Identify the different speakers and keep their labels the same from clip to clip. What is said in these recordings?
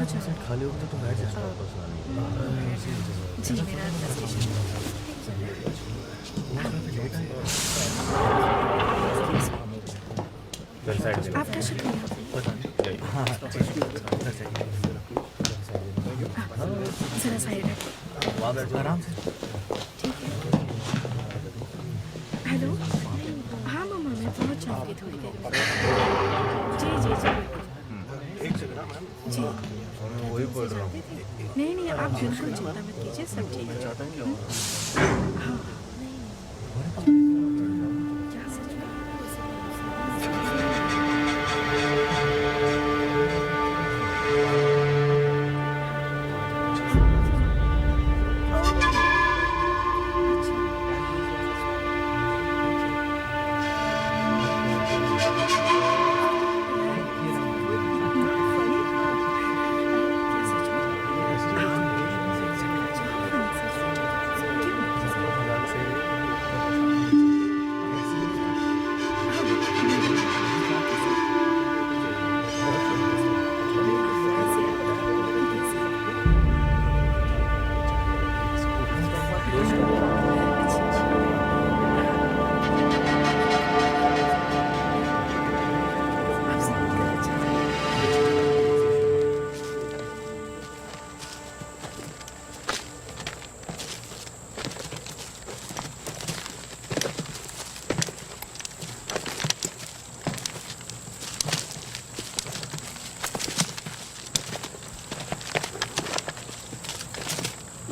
Speaker 1: खाली होगा तो बैठ जाना
Speaker 2: जी मेरा स्टेशन आपका शुक्रिया। जरा साइड हट।
Speaker 1: आराम से।
Speaker 2: ठीक है। हेलो। हाँ मामा मैं पहुँच जाऊँगी थोड़ी देर में। जी जी जी
Speaker 1: एक सेकंड ना मैम।
Speaker 2: जी।
Speaker 1: वही बोल रहा हूँ।
Speaker 2: नहीं नहीं आप बिल्कुल चिंता मत कीजिए, सब ठीक है।
Speaker 1: चाहता हूँ क्या
Speaker 2: हाँ क्या सच में?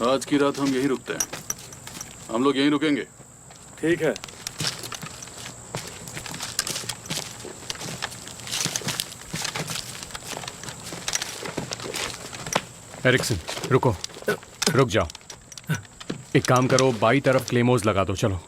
Speaker 3: आज की रात हम यहीं रुकते हैं। हम लोग यहीं रुकेंगे।
Speaker 1: ठीक है।
Speaker 4: एरिक्सन रुको, रुक जाओ। एक काम करो, बाई तरफ क्लेमोज लगा दो। चलो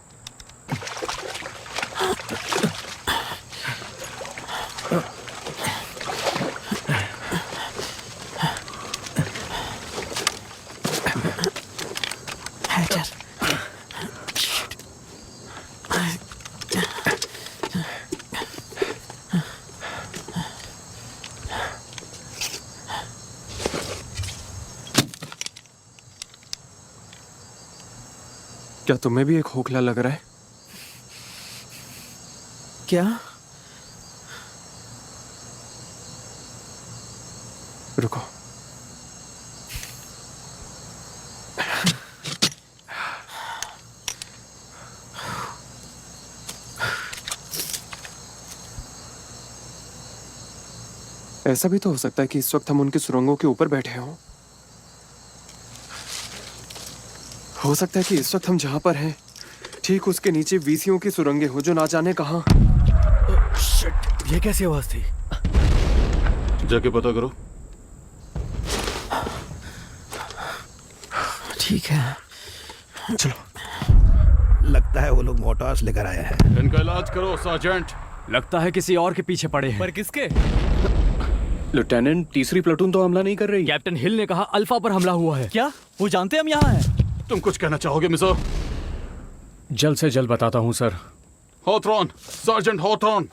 Speaker 5: क्या तुम्हें भी एक खोखला लग रहा है?
Speaker 6: क्या?
Speaker 5: रुको। ऐसा भी तो हो सकता है कि इस वक्त हम उनकी सुरंगों के ऊपर बैठे हों। हो सकता है कि इस वक्त हम जहां पर हैं ठीक उसके नीचे वीसियों की सुरंगें हो जो ना जाने कहां।
Speaker 1: शिट, ये कैसी आवाज थी?
Speaker 3: जाके पता करो।
Speaker 6: ठीक है
Speaker 1: चलो। लगता है वो लोग मोटार्स लेकर आए हैं।
Speaker 3: इनका इलाज करो सार्जेंट।
Speaker 4: लगता है किसी और के पीछे पड़े हैं।
Speaker 7: पर किसके?
Speaker 4: लेफ्टिनेंट, तीसरी प्लेटून तो हमला नहीं कर रही।
Speaker 7: कैप्टन हिल ने कहा अल्फा पर हमला हुआ है। क्या वो जानते हम यहाँ हैं?
Speaker 3: तुम कुछ कहना चाहोगे मिसर?
Speaker 4: जल्द से जल्द बताता हूँ सर।
Speaker 3: हॉथरॉन, सार्जेंट हॉथरॉन,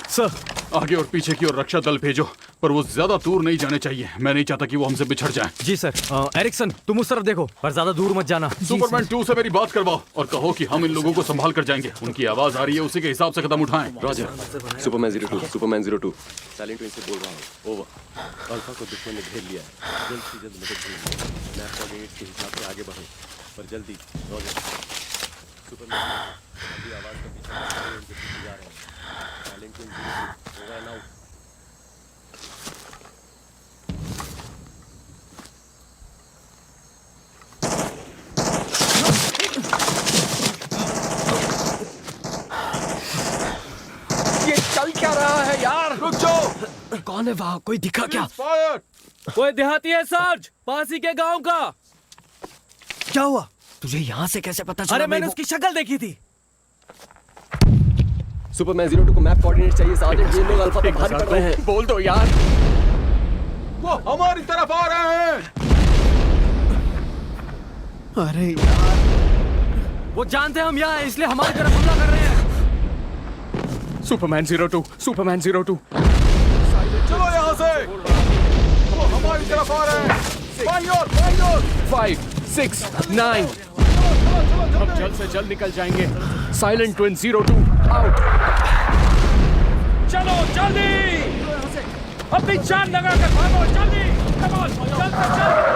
Speaker 7: सर
Speaker 3: आगे और पीछे की ओर रक्षा दल भेजो, पर वो ज्यादा दूर नहीं जाने चाहिए। मैं नहीं चाहता कि वो हमसे बिछड़ जाएं।
Speaker 7: जी सर। एरिक्सन तुम उस तरफ देखो, पर ज्यादा दूर मत जाना।
Speaker 3: सुपरमैन 2 से मेरी बात करवाओ और कहो कि हम इन लोगों को संभाल कर जाएंगे। उनकी आवाज आ रही है, उसी के हिसाब से कदम उठाएं।
Speaker 5: रॉजर। सुपरमैन 02 साइलेंट विंग से बोल रहा हूँ। ओवर। अल्फा को दुश्मन ने घेर लिया है। जल्द से जल्द मदद ढूंढो। मैप कोऑर्डिनेट्स के हिसाब से आगे बढ़ो, पर जल्दी। रॉजर। सुपरमैन अभी आवाज का पीछा कर रहे हैं, उनके पीछे जा रहे हैं। Silent wing 02 over and out.
Speaker 7: ये चल क्या रहा है यार?
Speaker 3: रुक जाओ।
Speaker 6: कौन है वहाँ? कोई दिखा क्या?
Speaker 3: फायर!
Speaker 7: कोई देहाती है सर्ज, पास ही के गांव का।
Speaker 6: क्या हुआ? तुझे यहाँ से कैसे पता चला?
Speaker 7: अरे मैंने उसकी शक्ल देखी थी।
Speaker 5: सुपरमैन 02 को मैप कोऑर्डिनेट चाहिए सार्जेंट। ये लोग अल्फा पर भारी पड़ रहे हैं।
Speaker 4: बोल दो यार।
Speaker 3: वो हमारी तरफ आ रहे हैं।
Speaker 6: अरे यार,
Speaker 7: वो जानते हैं हम यहाँ हैं, इसलिए हमारी तरफ हमला कर रहे हैं।
Speaker 4: Superman 02, Superman 02।
Speaker 3: चलो यहाँ से। वो हमारी तरफ आ रहे हैं।
Speaker 4: 5, 6, 9। हम जल्द से जल्द निकल जाएंगे। Silent twin 02 out.
Speaker 1: चलो जल्दी, अपनी जान लगा कर भागो, जल्दी, कम ऑन, जल्द से जल्द।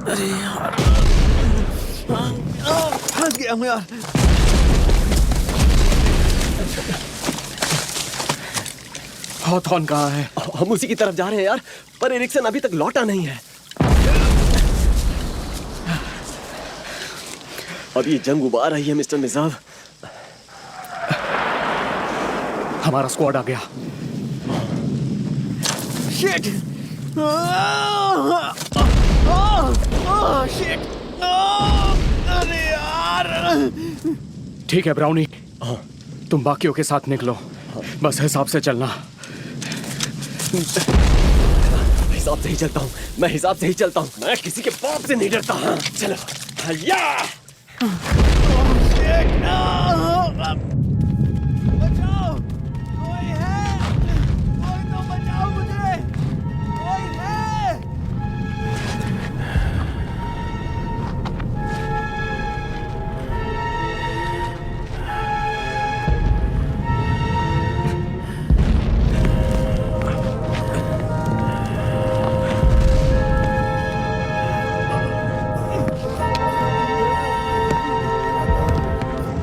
Speaker 6: अरे यार, फंस गया हूँ यार।
Speaker 4: हॉथॉर्न कहाँ है?
Speaker 5: हम उसी की तरफ जा रहे हैं यार, पर एरिक्सन अभी तक लौटा नहीं है। अब ये जंग उबार रही है मिस्टर निजाव।
Speaker 4: हमारा स्क्वाड आ गया।
Speaker 6: शिट! शिट! अरे यार!
Speaker 4: ठीक है ब्राउनी, तुम बाकियों के साथ निकलो, बस हिसाब से चलना।
Speaker 5: हिसाब से ही चलता हूँ, मैं हिसाब से ही चलता हूँ, मैं किसी के बाप से नहीं डरता। हाँ चलो। हया!
Speaker 6: बचाओ! कोई है? कोई तो बचाओ मुझे! कोई है?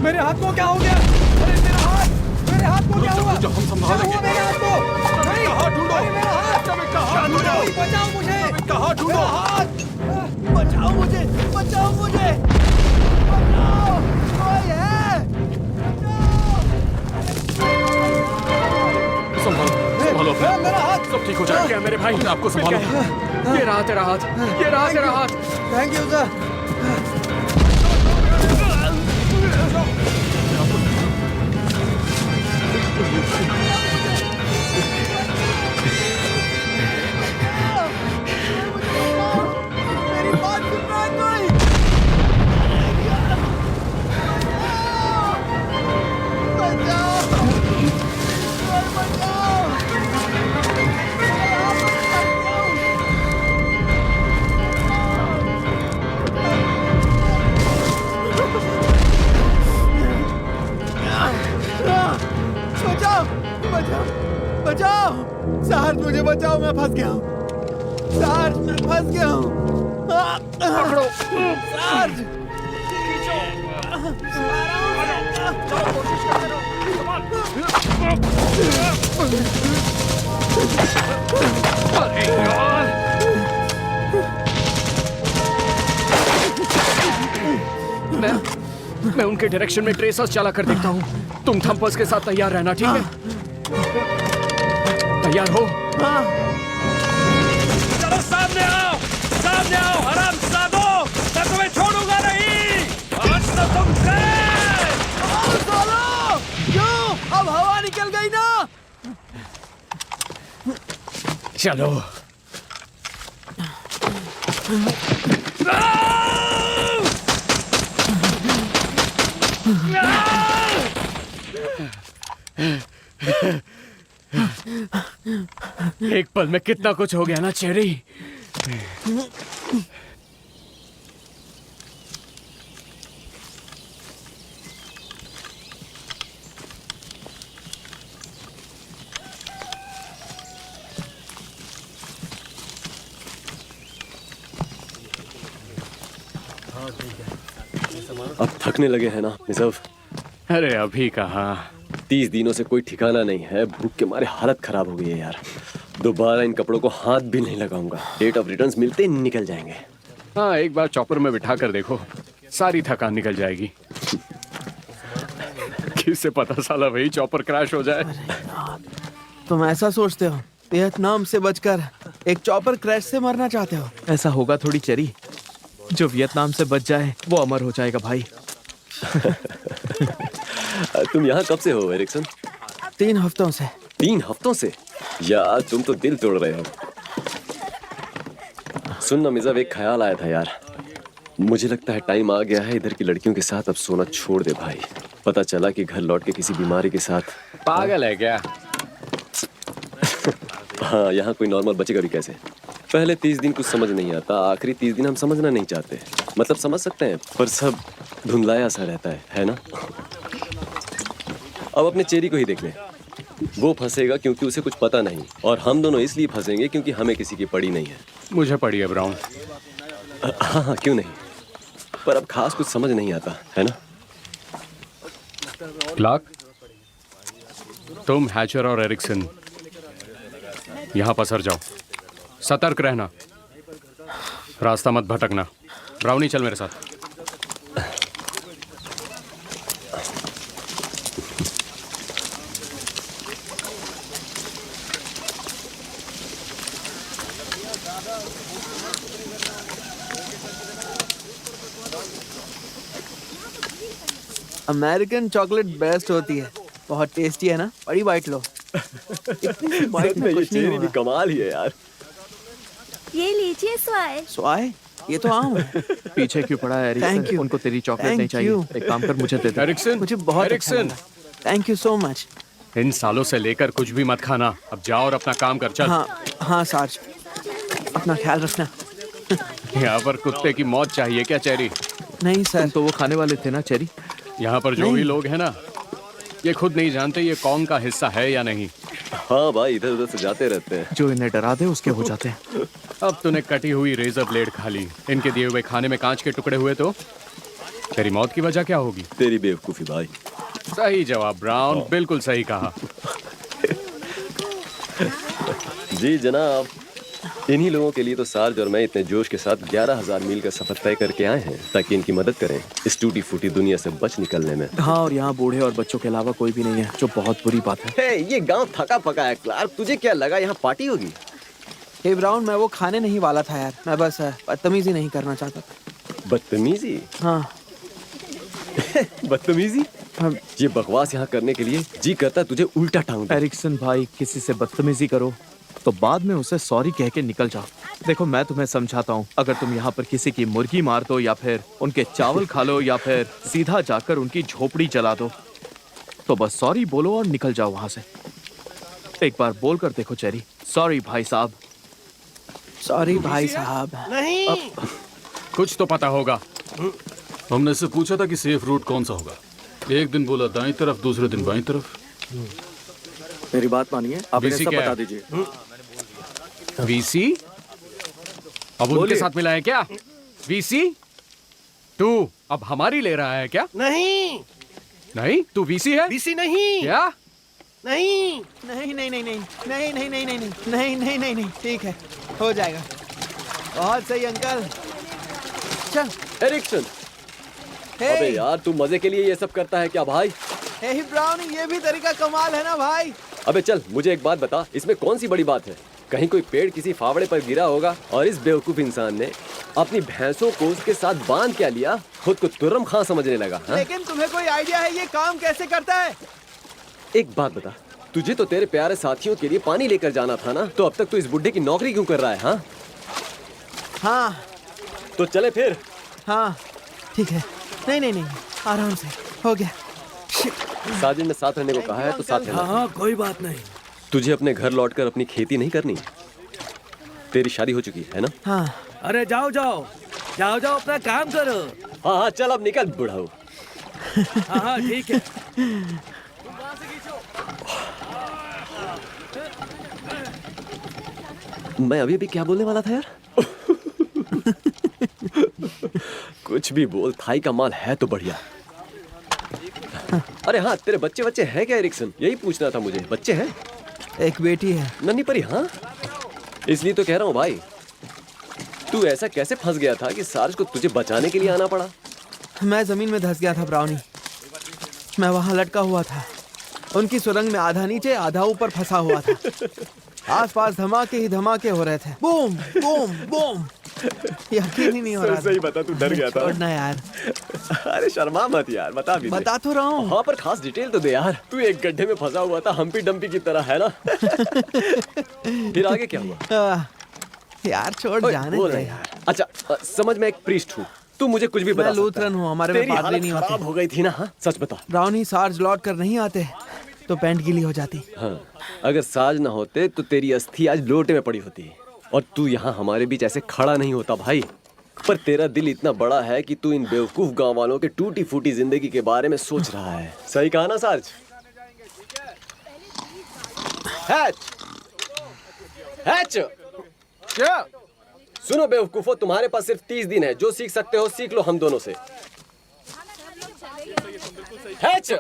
Speaker 6: मेरे हाथ को क्या हो गया? अरे मेरे हाथ को क्या हुआ?
Speaker 3: हम संभालेंगे।
Speaker 6: क्या हुआ मेरे हाथ को? नहीं!
Speaker 3: का हाथ ढूंढो।
Speaker 6: अरे मेरा हाथ!
Speaker 3: का हाथ ढूंढो।
Speaker 6: बचाओ मुझे!
Speaker 3: का हाथ ढूंढो।
Speaker 6: मेरा हाथ! बचाओ मुझे! बचाओ मुझे! बचाओ! कोई है?
Speaker 4: संभालो अपने।
Speaker 6: मेरा हाथ!
Speaker 4: सब ठीक हो जाएगा मेरे भाई।
Speaker 3: अपने आपको संभालो।
Speaker 4: ये रहा तेरा हाथ, ये रहा तेरा हाथ।
Speaker 6: Thank you sir. मेरी बात सुन रहा है कोई? बचाओ! कोई बचाओ! बचाओ! बचाओ! बचाओ! साहर मुझे बचाओ, मैं फंस गया हूँ। साहर मैं फंस गया हूँ। पकड़ो! साहर!
Speaker 4: मैं उनके डायरेक्शन में ट्रेसर्स चला कर देखता हूँ। तुम थंपर्स के साथ तैयार रहना, ठीक है? तैयार हो?
Speaker 1: चलो सामने आओ, हरामजादो! मैं तुम्हें छोड़ूंगा नहीं! आज तो तुम गए!
Speaker 6: सालो! क्यों? अब हवा निकल गई ना?
Speaker 4: चलो। एक पल में कितना कुछ हो गया ना चेरी।
Speaker 5: अब थकने लगे हैं ना निजाव?
Speaker 4: अरे अभी कहाँ,
Speaker 5: 30 दिनों से कोई ठिकाना नहीं है, भूख के मारे हालत खराब हो गई है यार। दोबारा इन कपड़ों को हाथ भी नहीं लगाऊंगा, डेट ऑफ रिटर्न्स मिलते ही निकल जाएंगे।
Speaker 4: हाँ, एक बार चॉपर में बिठा कर देखो, सारी थकान निकल जाएगी। किससे पता साला वही चॉपर क्रैश हो जाए।
Speaker 6: तुम ऐसा सोचते हो वियतनाम से बचकर एक चॉपर क्रैश से मरना चाहते हो? ऐसा होगा थोड़ी चेरी। जो वियतनाम से बच जाए वो अमर हो जाएगा भाई।
Speaker 5: तुम यहाँ कब से हो एरिक्सन?
Speaker 6: 3 हफ्तों से।
Speaker 5: 3 हफ्तों से? यार तुम तो दिल तोड़ रहे हो। सुन ना मिज़ाब, एक ख्याल आया था यार। मुझे लगता है टाइम आ गया है इधर की लड़कियों के साथ अब सोना छोड़ दे भाई। पता चला कि घर लौट के किसी बीमारी के साथ।
Speaker 4: पागल है क्या?
Speaker 5: हाँ, यहाँ कोई नॉर्मल बचेगा भी कैसे? पहले 30 दिन कुछ समझ नहीं आता, आखिरी 30 दिन हम समझना नहीं चाहते। मतलब समझ सकते हैं पर सब धुंधलाया सा रहता है ना? अब अपने चेरी को ही देख ले। वो फंसेगा क्योंकि उसे कुछ पता नहीं, और हम दोनों इसलिए फंसेंगे क्योंकि हमें किसी की पड़ी नहीं है।
Speaker 4: मुझे पड़ी है ब्राउन।
Speaker 5: हाँ, क्यों नहीं, पर अब खास कुछ समझ नहीं आता है ना?
Speaker 4: क्लार्क, तुम, हैचर और एरिक्सन यहाँ पसर जाओ। सतर्क रहना, रास्ता मत भटकना। ब्राउनी, चल मेरे साथ।
Speaker 6: अमेरिकन चॉकलेट बेस्ट होती है, बहुत टेस्टी है ना? बड़ी बाइट लो। इतनी बाइट में
Speaker 5: ये
Speaker 6: कुछ नहीं
Speaker 5: चेरी भी
Speaker 6: होगा।
Speaker 5: कमाल ही है यार।
Speaker 2: ये लीजिए स्वाए।
Speaker 6: स्वाए? ये तो आम है।
Speaker 8: पीछे क्यों पड़ा है एरिक्सन?
Speaker 6: Thank you.
Speaker 8: उनको तेरी चॉकलेट
Speaker 6: Thank
Speaker 8: नहीं चाहिए।
Speaker 6: you.
Speaker 8: एक काम कर, मुझे दे दे।
Speaker 4: एरिक्सन,
Speaker 6: मुझे बहुत अच्छा
Speaker 4: एरिक्सन,
Speaker 6: लगा। Thank you so much.
Speaker 4: इन सालों से लेकर कुछ भी मत खाना। अब जाओ और अपना काम कर। चल।
Speaker 6: हाँ हाँ सार्ज, अपना ख्याल रखना।
Speaker 4: यहाँ पर कुत्ते की मौत चाहिए क्या चेरी?
Speaker 6: नहीं
Speaker 8: तुम
Speaker 6: सर।
Speaker 8: तो वो खाने वाले थे ना चेरी?
Speaker 4: यहाँ पर जो
Speaker 6: नहीं।
Speaker 4: भी लोग हैं ना, ये खुद नहीं जानते ये कौन का हिस्सा है या नहीं।
Speaker 5: हाँ भाई, इधर उधर से जाते रहते हैं।
Speaker 8: जो इन्हें डरा दे उसके हो जाते हैं।
Speaker 4: अब तूने कटी हुई रेजर ब्लेड खा ली, इनके दिए हुए खाने में कांच के टुकड़े हुए तो तेरी मौत की वजह क्या होगी?
Speaker 5: तेरी बेवकूफी भाई।
Speaker 4: सही जवाब ब्राउन, बिल्कुल सही कहा।
Speaker 5: जी जनाब, इन्हीं लोगों के लिए तो सार्ज और मैं इतने जोश के साथ 11,000 मील का सफर तय करके आए हैं ताकि इनकी मदद करें इस टूटी फूटी दुनिया से बच निकलने में।
Speaker 8: हाँ, और यहाँ बूढ़े और बच्चों के अलावा कोई भी नहीं है, जो बहुत बुरी बात है।
Speaker 5: हे, ये गांव थका पका है क्लार्क। तुझे क्या लगा यहाँ पार्टी होगी?
Speaker 6: हे ब्राउन, मैं वो खाने नहीं वाला था यार। मैं बस बदतमीजी नहीं करना चाहता था।
Speaker 5: बदतमीजी?
Speaker 6: हाँ।
Speaker 5: बदतमीजी?
Speaker 6: हम-
Speaker 5: ये बकवास यहाँ करने के लिए जी करता तुझे उल्टा टांग दूं।
Speaker 8: एरिक्सन भाई, किसी से बदतमीजी करो तो बाद में उसे सॉरी कह के निकल जाओ। देखो, मैं तुम्हें समझाता हूँ, अगर तुम यहाँ पर किसी की मुर्गी मार दो या फिर उनके चावल खा लो या फिर सीधा जाकर उनकी झोपड़ी जला दो, तो बस सॉरी बोलो और निकल जाओ वहां से। एक बार बोल कर देखो चेरी, सॉरी भाई साहब।
Speaker 6: सॉरी भाई साहब।
Speaker 4: कुछ तो पता होगा।
Speaker 3: हमने से पूछा था कि सेफ रूट कौन सा होगा। एक दिन बोला दाईं तरफ, दूसरे दिन बाईं तरफ।
Speaker 8: मेरी बात मानिए, आप
Speaker 4: इन्हें सब बता
Speaker 8: दीजिए।
Speaker 4: वीसी? अब उनके साथ मिला है क्या? वीसी? तू अब हमारी ले रहा है क्या?
Speaker 9: नहीं,
Speaker 4: नहीं, तू वीसी है?
Speaker 9: बीसी नहीं,
Speaker 4: क्या?
Speaker 9: नहीं।
Speaker 6: नहीं नहीं नहीं नहीं नहीं नहीं नहीं नहीं नहीं नहीं नहीं नहीं, ठीक है, हो जाएगा। बहुत सही अंकल। चल।
Speaker 5: एरिक्सन, अबे यार तू मजे के लिए ये सब करता है क्या भाई?
Speaker 6: हे ब्राउनी, ये भी तरीका कमाल है ना भाई।
Speaker 5: अबे चल, मुझे एक बात बता, इसमें कौन सी बड़ी बात है? कहीं कोई पेड़ किसी फावड़े पर गिरा होगा और इस बेवकूफ इंसान ने अपनी भैंसों को उसके साथ बांध क्या लिया, खुद को तुर्रम खां समझने लगा। हाँ?
Speaker 6: लेकिन तुम्हें कोई आइडिया है ये काम कैसे करता है?
Speaker 5: एक बात बता, तुझे तो तेरे प्यारे साथियों के लिए पानी लेकर जाना था ना, तो अब तक तू इस बुड्ढे की नौकरी क्यों कर रहा है? हाँ
Speaker 6: हाँ
Speaker 5: तो चले फिर।
Speaker 6: हाँ ठीक है। नहीं नहीं नहीं, आराम से, हो गया।
Speaker 5: साजिद ने साथ रहने को कहा है तो साथ रहना।
Speaker 9: हाँ, कोई बात नहीं।
Speaker 5: तुझे अपने घर लौटकर अपनी खेती नहीं करनी? तेरी शादी हो चुकी है ना?
Speaker 6: हाँ।
Speaker 9: अरे जाओ जाओ जाओ जाओ, अपना काम करो।
Speaker 5: हाँ हाँ चल, अब निकल बुढ़ाऊ।
Speaker 9: हाँ हाँ ठीक है।
Speaker 5: मैं अभी भी क्या बोलने वाला था यार? कुछ भी बोल, थाई का माल है तो बढ़िया। अरे हाँ, तेरे बच्चे बच्चे हैं क्या एरिक्सन? यही पूछना था मुझे। बच्चे हैं?
Speaker 6: एक बेटी है।
Speaker 5: नन्ही परी? हाँ, इसलिए तो कह रहा हूँ भाई, तू ऐसा कैसे फंस गया था कि सार्ज को तुझे बचाने के लिए आना पड़ा?
Speaker 6: मैं जमीन में धंस गया था ब्राउनी। मैं वहां लटका हुआ था। उनकी सुरंग में आधा नीचे आधा ऊपर फंसा हुआ था। आसपास धमाके ही धमाके हो रहे थे। Boom boom boom. यकीन ही नहीं हो रहा था।
Speaker 5: सही बता, तू डर गया था?
Speaker 6: छोड़ना यार।
Speaker 5: अरे शर्मा मत यार, बता भी दे।
Speaker 6: बता तो रहा हूँ।
Speaker 5: हाँ, पर खास डिटेल तो दे यार। तू एक गड्ढे में फंसा हुआ था, हम्पी डम्पी की तरह, है ना? फिर आगे क्या हुआ?
Speaker 6: यार छोड़, जाने
Speaker 5: बोल
Speaker 6: दे
Speaker 5: रहे यार। अच्छा, समझ में एक प्रीस्ट हूँ, तू मुझे कुछ भी बता
Speaker 6: मैं
Speaker 5: सकता है।
Speaker 6: लूथरन हूँ, हमारे में पादरी नहीं होते।
Speaker 5: खराब हो गई थी ना? हाँ, सच बता।
Speaker 6: ब्राउनी सार्ज लौट कर नहीं आते तो पैंट गीली हो जाती।
Speaker 5: हाँ, अगर साज ना होते तो तेरी अस्थि आज लोटे में पड़ी होती, और तू यहाँ हमारे बीच ऐसे खड़ा नहीं होता भाई। पर तेरा दिल इतना बड़ा है कि तू इन बेवकूफ गांव वालों के टूटी फूटी जिंदगी के बारे में सोच रहा है। सही कहा ना सार्ज? Hatch, hatch.
Speaker 6: क्या?
Speaker 5: सुनो बेवकूफो, तुम्हारे पास सिर्फ 30 दिन है। जो सीख सकते हो सीख लो हम दोनों से। हैच,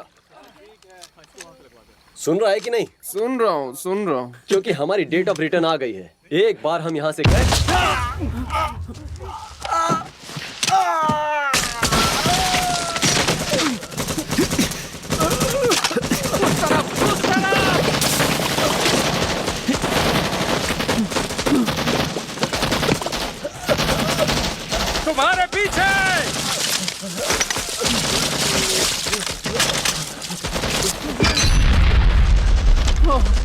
Speaker 5: सुन रहा है कि नहीं?
Speaker 6: सुन रहा हूँ।
Speaker 5: क्योंकि हमारी डेट ऑफ रिटर्न आ गई है। एक बार हम यहाँ से गए,
Speaker 1: तुम्हारे पीछे।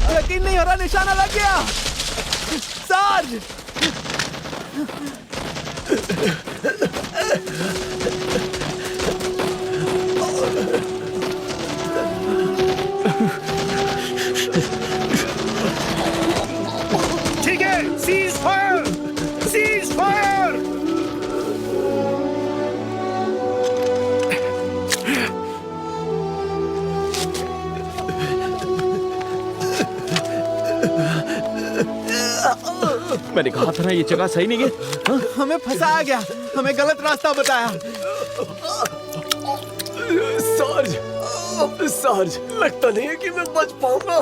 Speaker 6: यकीन नहीं हो रहा, निशाना लग गया। सार्ज!
Speaker 1: ठीक है, सीज फायर, सीज फायर।
Speaker 8: मैंने कहा था ना ये जगह सही नहीं है। हाँ?
Speaker 6: हमें फंसाया गया, हमें गलत रास्ता बताया।
Speaker 5: सार्ज, सार्ज, लगता नहीं है कि मैं बच पाऊंगा।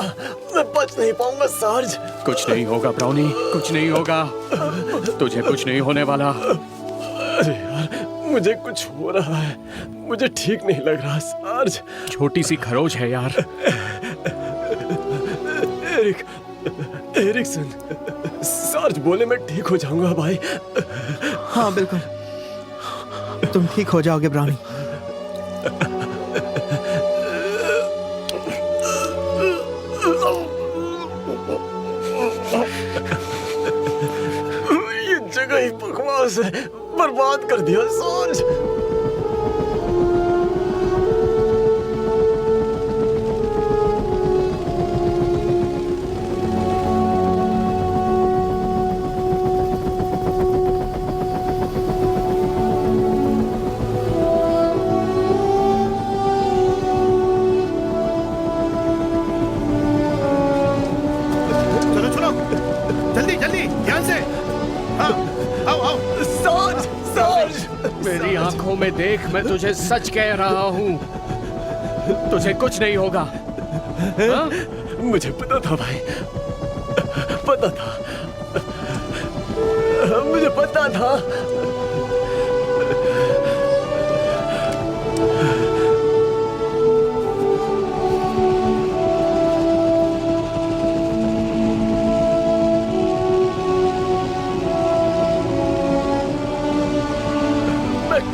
Speaker 5: मैं बच नहीं पाऊंगा सार्ज।
Speaker 4: कुछ नहीं होगा ब्राउनी, कुछ नहीं होगा। तुझे कुछ नहीं होने वाला।
Speaker 5: अरे यार, मुझे कुछ हो रहा है। मुझे ठीक नहीं लग रहा सार्ज।
Speaker 4: छोटी सी खरोच है यार।
Speaker 5: एरिक्सन, सार्ज बोले मैं ठीक हो जाऊंगा भाई।
Speaker 6: हाँ बिल्कुल, तुम ठीक हो जाओगे ब्राउनी।
Speaker 5: ये जगह ही बकवास है, बर्बाद कर दिया सार्ज।
Speaker 4: मेरी आंखों में देख, मैं तुझे सच कह रहा हूँ, तुझे कुछ नहीं होगा। हाँ?
Speaker 5: मुझे पता था भाई, पता था, मुझे पता था।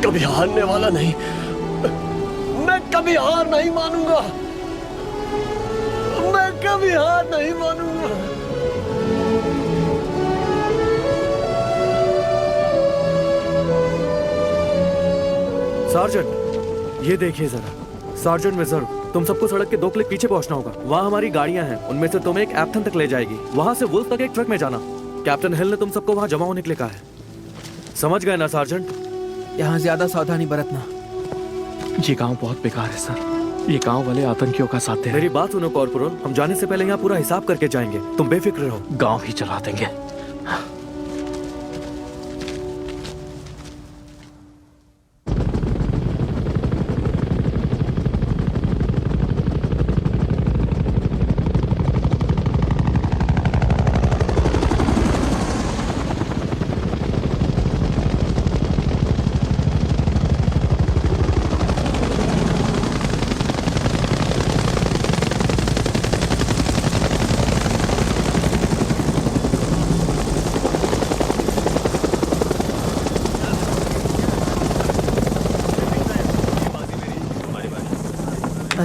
Speaker 5: कभी हारने वाला नहीं, मैं कभी हार नहीं मानूंगा, मैं कभी हार नहीं मानूंगा।
Speaker 7: सार्जेंट, ये देखिए जरा। सार्जेंट मेजर, तुम सबको सड़क के 2 क्लिक पीछे पहुंचना होगा। वहाँ हमारी गाड़ियां हैं, उनमें से तुम्हें एक एप्थन तक ले जाएगी। वहाँ से वुल्फ तक एक ट्रक में जाना। कैप्टन हिल ने तुम सबको वहाँ जमा होने के लिए कहा है। समझ गए ना सार्जेंट?
Speaker 6: यहाँ ज्यादा सावधानी बरतना।
Speaker 8: ये गांव बहुत बेकार है सर। ये गांव वाले आतंकियों का साथ दे रहे हैं।
Speaker 7: मेरी बात सुनो कॉर्पोरल, हम जाने से पहले यहाँ पूरा हिसाब करके जाएंगे। तुम बेफिक्र रहो।
Speaker 8: गांव ही चला देंगे।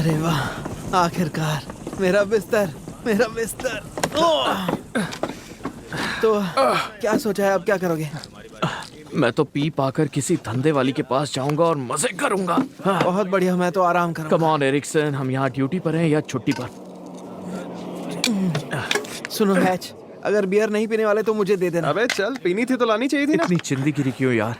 Speaker 6: अरे वाह, आखिरकार मेरा बिस्तर, मेरा बिस्तर। तो क्या सोचा है, अब क्या करोगे?
Speaker 8: मैं तो पी पाकर किसी धंधे वाली के पास जाऊंगा और मजे करूंगा।
Speaker 6: बहुत बढ़िया, मैं तो आराम करूंगा।
Speaker 8: कम ऑन एरिक्सन, हम यहाँ ड्यूटी पर हैं या छुट्टी पर?
Speaker 6: सुनो हैच, अगर बियर नहीं पीने वाले तो मुझे दे देना।
Speaker 10: अबे चल, पीनी थी तो लानी चाहिए थी ना।
Speaker 8: इतनी चिंदगी क्यों यार?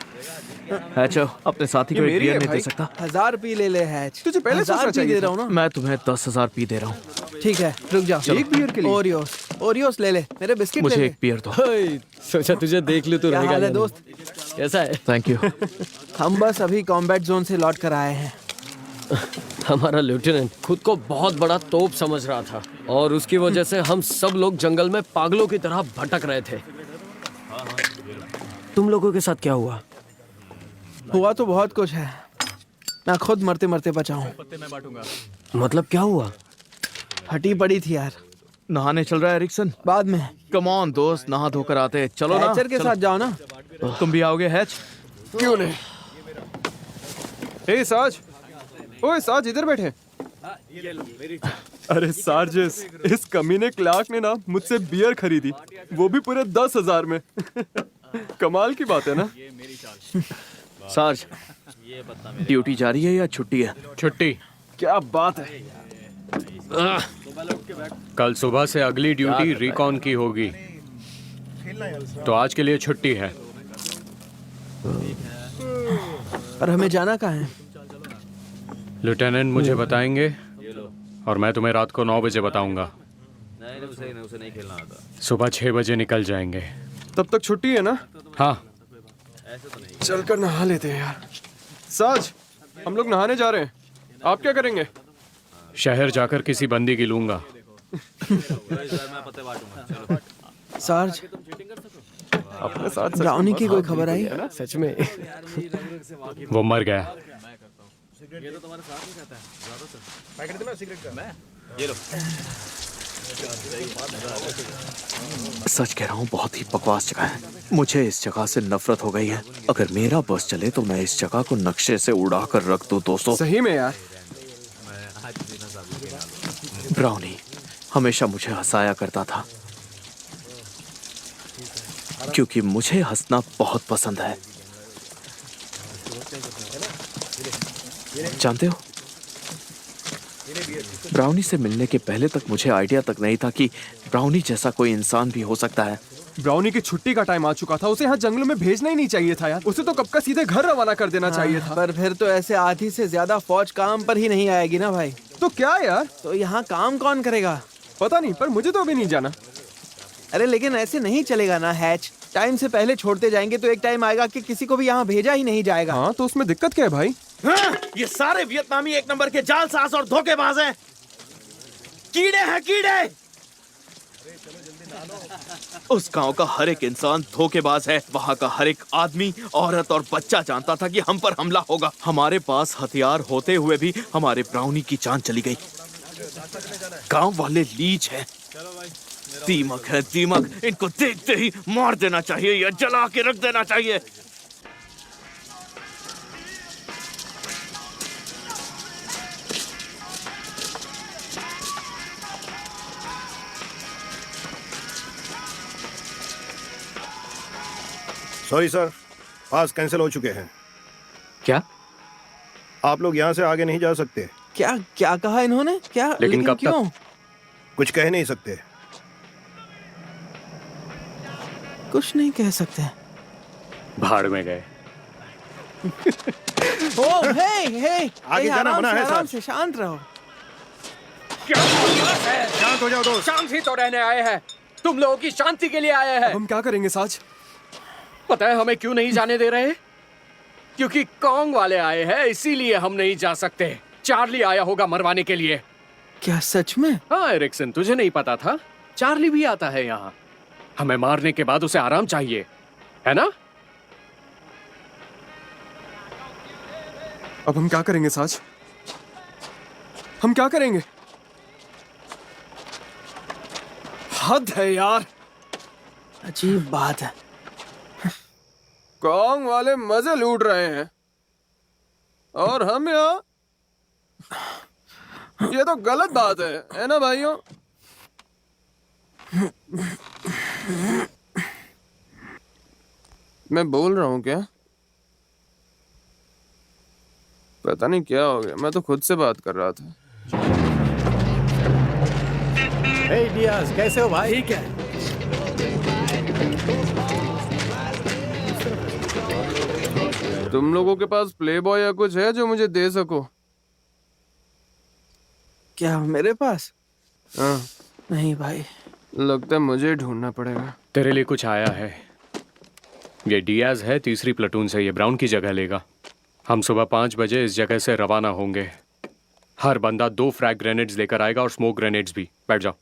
Speaker 8: हैच, अपने साथी को एक बियर नहीं दे सकता?
Speaker 6: 1000 पी ले ले हैच।
Speaker 10: तुझे पहले
Speaker 6: 1000
Speaker 10: सोचना
Speaker 6: पी
Speaker 10: चाहिए
Speaker 6: दे रहा हूँ ना।
Speaker 8: मैं तुम्हें 10,000 पी दे रहा हूँ।
Speaker 6: ठीक है, रुक जाओ।
Speaker 10: एक बियर के लिए?
Speaker 6: ओरियोस, ओरियोस ले ले, मेरे बिस्किट ले
Speaker 8: मुझे
Speaker 6: ले।
Speaker 8: एक बियर दो।
Speaker 1: सोचा तुझे देख लूं तो
Speaker 6: क्या
Speaker 1: रहेगा
Speaker 6: हाल है
Speaker 1: नहीं।
Speaker 6: दोस्त?
Speaker 1: कैसा है?
Speaker 8: Thank you.
Speaker 6: हम बस अभी कॉम्बैट जोन से लौट कर आए हैं।
Speaker 1: हमारा लेफ्टिनेंट खुद को बहुत बड़ा तोप समझ रहा था और उसकी वजह से हम सब लोग जंगल में पागलों की तरह भटक रहे थे। तुम लोगों के साथ क्या हुआ?
Speaker 6: हुआ तो बहुत कुछ है, मैं खुद मरते मरते बचा हूँ।
Speaker 1: मतलब क्या हुआ?
Speaker 6: फटी पड़ी थी यार।
Speaker 8: नहाने चल रहा है एरिक्सन?
Speaker 6: बाद में
Speaker 8: कम ऑन दोस्त, नहा धोकर आते। चलो ना।
Speaker 6: हैचर के साथ जाओ ना।
Speaker 8: तुम भी आओगे हैच?
Speaker 10: क्यों नहीं? हे साज, ओए साज, इधर बैठे। अरे सार्जिस, इस कमीने क्लार्क ने ना मुझसे बियर खरीदी, वो भी पूरे 10,000 में। कमाल की बात है ना।
Speaker 8: सार्ज, ड्यूटी जारी है या छुट्टी है?
Speaker 4: छुट्टी।
Speaker 10: क्या बात है।
Speaker 4: कल सुबह से अगली ड्यूटी रिकॉन की होगी, तो आज के लिए छुट्टी है।
Speaker 6: और हमें जाना कहाँ है?
Speaker 4: लेफ्टिनेंट मुझे बताएंगे और मैं तुम्हें रात को 9 बजे बताऊंगा। सुबह 6 बजे निकल जाएंगे।
Speaker 10: तब तक छुट्टी है ना?
Speaker 4: हाँ।
Speaker 10: चलकर नहा लेते हैं यार। साज, हम लोग नहाने जा रहे हैं, आप क्या करेंगे?
Speaker 4: शहर जाकर किसी बंदी की लूंगा।
Speaker 6: सार्ज,
Speaker 10: अपने साथ
Speaker 6: ब्राउनी की कोई खबर आई?
Speaker 1: सच में?
Speaker 4: वो मर गया।
Speaker 8: सच कह रहा हूँ, बहुत ही बकवास जगह है। मुझे इस जगह से नफरत हो गई है। अगर मेरा बस चले तो मैं इस जगह को नक्शे से उड़ा कर रख दूं दोस्तों।
Speaker 10: सही में यार।
Speaker 8: ब्राउनी हमेशा मुझे हंसाया करता था, क्योंकि मुझे हंसना बहुत पसंद है। जानते हो, ब्राउनी से मिलने के पहले तक मुझे आइडिया तक नहीं था कि ब्राउनी जैसा कोई इंसान भी हो सकता है।
Speaker 10: ब्राउनी की छुट्टी का टाइम आ चुका था, उसे यहाँ जंगलों में भेजना ही नहीं चाहिए था यार। उसे तो कब का सीधे घर रवाना कर देना चाहिए था।
Speaker 6: पर फिर तो ऐसे आधी से ज्यादा फौज काम पर ही नहीं आएगी ना भाई।
Speaker 10: तो क्या यार?
Speaker 6: तो यहाँ काम कौन करेगा?
Speaker 10: पता नहीं, पर मुझे तो अभी नहीं जाना।
Speaker 6: अरे लेकिन ऐसे नहीं चलेगा ना हैच। टाइम से पहले छोड़ते जाएंगे तो एक टाइम आएगा कि किसी को भी यहाँ भेजा ही नहीं जाएगा।
Speaker 10: हाँ, तो उसमें दिक्कत क्या है भाई?
Speaker 9: ये सारे वियतनामी एक नंबर के जालसाज और धोखेबाज हैं। कीड़े हैं कीड़े।
Speaker 8: उस गांव का हर एक इंसान धोखेबाज है। वहाँ का हर एक आदमी, औरत और बच्चा जानता था कि हम पर हमला होगा। हमारे पास हथियार होते हुए भी हमारे ब्राउनी की जान चली गई। गांव वाले लीच हैं, दीमक है दीमक। इनको देखते ही मार देना चाहिए या जला के रख देना चाहिए।
Speaker 11: सॉरी सर, पास कैंसिल हो चुके हैं।
Speaker 8: क्या?
Speaker 11: आप लोग यहाँ से आगे नहीं जा सकते।
Speaker 6: क्या क्या कहा इन्होंने? क्या?
Speaker 4: लेकिन कब
Speaker 6: क्यों?
Speaker 11: कुछ कह नहीं सकते।
Speaker 6: कुछ नहीं कह सकते।
Speaker 4: भाड़ में गए।
Speaker 6: ओ हे हे,
Speaker 11: आगे जाना मना है
Speaker 6: आराम
Speaker 11: सर।
Speaker 6: से शांत रहो।
Speaker 11: शांत हो जाओ दोस्त।
Speaker 1: शांति तो रहने आए हैं, तुम लोगों की शांति के लिए आए हैं।
Speaker 10: हम क्या करेंगे साज?
Speaker 1: पता है हमें क्यों नहीं जाने दे रहे? क्योंकि कॉन्ग वाले आए हैं, इसीलिए हम नहीं जा सकते। चार्ली आया होगा मरवाने के लिए।
Speaker 6: क्या सच में?
Speaker 4: हाँ एरिक्सन, तुझे नहीं पता था? चार्ली भी आता है यहाँ। हमें मारने के बाद उसे आराम चाहिए, है ना?
Speaker 10: अब हम क्या करेंगे साज? हम क्या करेंगे? हद है यार।
Speaker 6: अजीब बात है।
Speaker 10: कॉन्ग वाले मजे लूट रहे हैं और हम यहाँ। ये तो गलत बात है ना भाइयों? मैं बोल रहा हूँ क्या? पता नहीं क्या हो गया, मैं तो खुद से बात कर रहा था।
Speaker 9: हे डियाज, कैसे हो भाई?
Speaker 6: ठीक है।
Speaker 10: तुम लोगों के पास प्ले बॉय या कुछ है जो मुझे दे सको?
Speaker 6: क्या मेरे पास?
Speaker 10: हाँ,
Speaker 6: नहीं भाई।
Speaker 10: लगता है मुझे ढूंढना पड़ेगा।
Speaker 4: तेरे लिए कुछ आया है। ये डियाज है, तीसरी प्लेटून से। ये ब्राउन की जगह लेगा। हम सुबह 5 बजे इस जगह से रवाना होंगे। हर बंदा 2 फ्रैग ग्रेनेड्स लेकर आएगा और स्मोक ग्रेनेड्स भी। बैठ जाओ।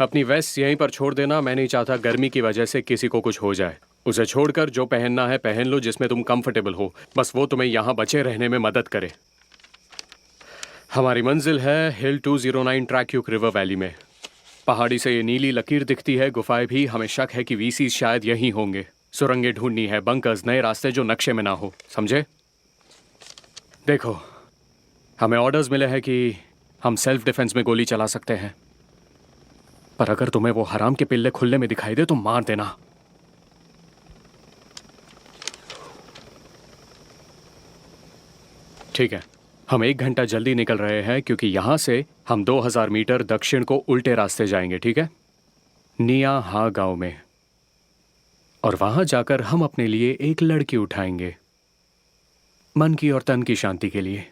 Speaker 4: अपनी वेस्ट यहीं पर छोड़ देना। मैं नहीं चाहता गर्मी की वजह से किसी को कुछ हो जाए। उसे छोड़कर जो पहनना है पहन लो, जिसमें तुम कंफर्टेबल हो। बस वो तुम्हें यहाँ बचे रहने में मदद करे। हमारी मंजिल है हिल 209 ट्रैक्यूक रिवर वैली में। पहाड़ी से ये नीली लकीर दिखती है। गुफाएं भी। हमें शक है कि वीसी शायद यहीं होंगे। सुरंगें ढूंढनी है, बंकर्स, नए रास्ते जो नक्शे में ना हो। समझे? देखो, हमें ऑर्डर्स मिले हैं कि हम सेल्फ डिफेंस में गोली चला सकते हैं, पर अगर तुम्हें वो हराम के पिल्ले खुले में दिखाई दे तो मार देना। ठीक है, हम 1 घंटा जल्दी निकल रहे हैं क्योंकि यहां से हम 2000 मीटर दक्षिण को उल्टे रास्ते जाएंगे। ठीक है? निया हा गांव में। और वहां जाकर हम अपने लिए एक लड़की उठाएंगे, मन की और तन की शांति के लिए।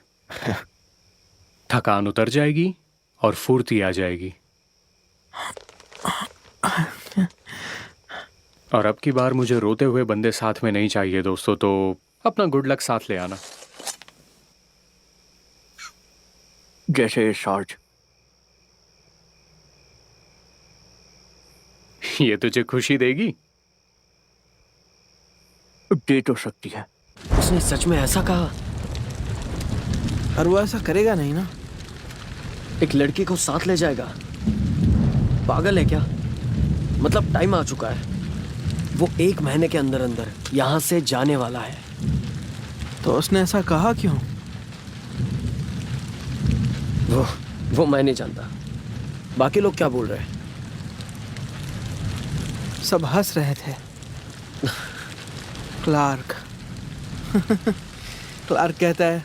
Speaker 4: थकान उतर जाएगी और फुर्ती आ जाएगी। और अब की बार मुझे रोते हुए बंदे साथ में नहीं चाहिए दोस्तों, तो अपना गुड लक साथ ले आना।
Speaker 8: जैसे शॉर्ट।
Speaker 4: ये तुझे खुशी देगी?
Speaker 8: दे तो सकती है।
Speaker 9: उसने सच में ऐसा कहा?
Speaker 6: और वो ऐसा करेगा नहीं ना?
Speaker 9: एक लड़की को साथ ले जाएगा? पागल है क्या? मतलब टाइम आ चुका है। वो 1 महीने के अंदर अंदर यहाँ से जाने वाला है।
Speaker 6: तो उसने ऐसा कहा क्यों?
Speaker 9: वो मैं नहीं जानता। बाकी लोग क्या बोल रहे हैं?
Speaker 6: सब हंस रहे थे। क्लार्क क्लार्क कहता है,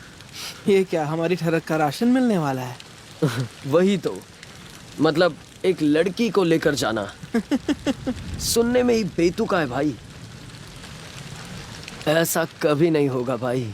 Speaker 6: ये क्या हमारी ठरक का राशन मिलने वाला है?
Speaker 9: वही तो, मतलब एक लड़की को लेकर जाना। सुनने में ही बेतुका है भाई। ऐसा कभी नहीं होगा भाई।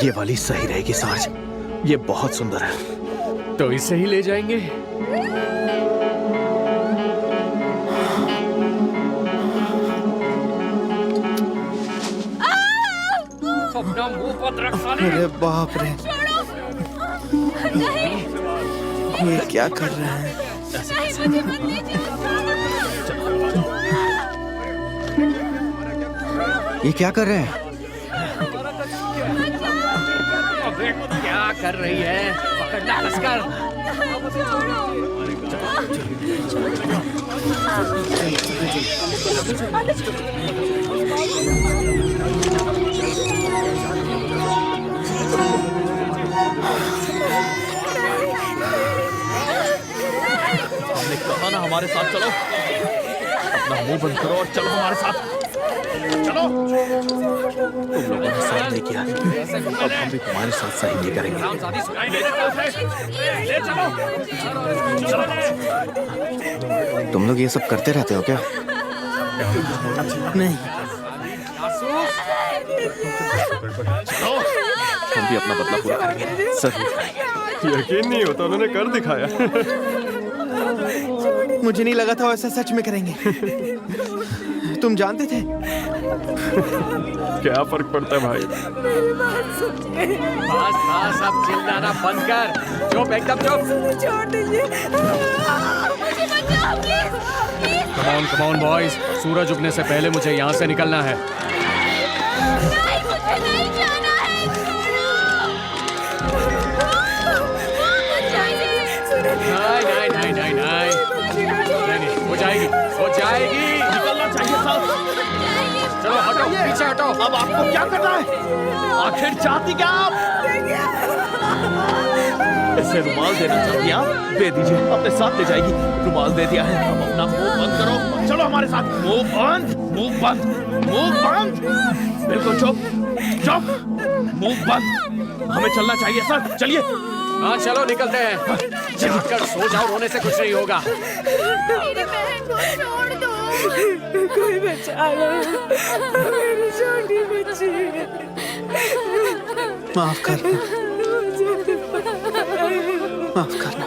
Speaker 8: ये वाली सही रहेगी सार्ज। ये बहुत सुंदर है।
Speaker 4: तो इसे ही ले जाएंगे। अपना मुंह बंद रख साले।
Speaker 6: अरे बाप रे, ये क्या कर रहे हैं?
Speaker 8: ये क्या कर रहे हैं?
Speaker 1: अबे क्या कर रही है? पकड़ना लश्कर।
Speaker 8: था ना हमारे साथ, चलो अपना मुंह बंद करो और चलो हमारे साथ, चलो। तुम लोगों ने सही नहीं किया, अब हम भी तुम्हारे साथ सही नहीं करेंगे।
Speaker 9: तुम लोग ये सब करते रहते हो क्या?
Speaker 6: नहीं,
Speaker 8: हम भी अपना बदला पूरा करेंगे, जरूर करेंगे।
Speaker 10: यकीन नहीं होता, उन्होंने कर दिखाया।
Speaker 6: मुझे नहीं लगा था वैसा सच में करेंगे। तुम जानते थे?
Speaker 10: क्या फर्क पड़ता है भाई?
Speaker 1: बस बस, अब चिल्लाना बंद कर। चुप, एकदम चुप।
Speaker 2: छोड़ दीजिए, मुझे बचाओ प्लीज।
Speaker 4: कम ऑन बॉयज, सूरज उगने से पहले मुझे यहाँ से निकलना है।
Speaker 2: नहीं, मुझे नहीं जाना है।
Speaker 1: नहीं, हो जाएगी, हो जाएगी।
Speaker 8: निकलना चाहिए साहब।
Speaker 1: चलो हटो, पीछे हटो।
Speaker 8: अब आपको क्या करना है? आखिर चाहती क्या आप? इसे रुमाल देना चाहती आप? दे दीजिए, अपने साथ ले जाएगी। रुमाल दे दिया है, अब अपना मुंह बंद करो, चलो हमारे साथ। मुंह बंद, मुंह बंद, मुंह बंद, बिल्कुल चुप, चुप, मुंह बंद। हमें चलना चाहिए सर, चलिए।
Speaker 1: हाँ चलो, निकलते हैं। जाकर सो जाओ, रोने से कुछ नहीं होगा।
Speaker 2: मेरी बहन को छोड़ दो। कोई बचा लो, मेरी छोटी बच्ची।
Speaker 6: माफ करना, माफ करना।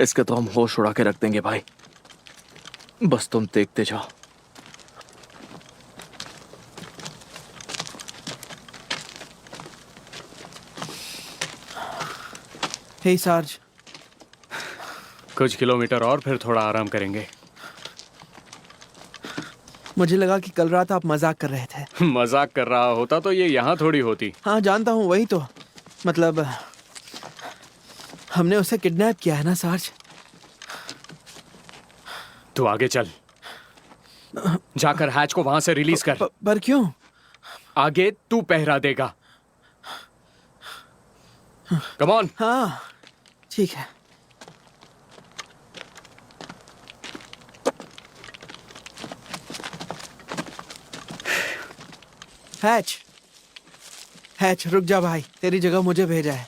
Speaker 8: इसके तो हम होश उड़ा के रख देंगे भाई, बस तुम देखते जाओ।
Speaker 6: हे सार्ज,
Speaker 4: कुछ किलोमीटर और फिर थोड़ा आराम करेंगे।
Speaker 6: मुझे लगा कि कल रात आप मजाक कर रहे थे।
Speaker 4: मजाक कर रहा होता तो ये यहाँ थोड़ी होती।
Speaker 6: हाँ जानता हूँ, वही तो। मतलब हमने उसे किडनैप किया है ना सार्ज?
Speaker 4: तू आगे चल, जाकर हैच को वहां से रिलीज कर।
Speaker 6: पर क्यों?
Speaker 4: आगे तू पहरा देगा। Come on.
Speaker 6: हाँ ठीक है। हैच, हैच रुक जा भाई, तेरी जगह मुझे भेजा है।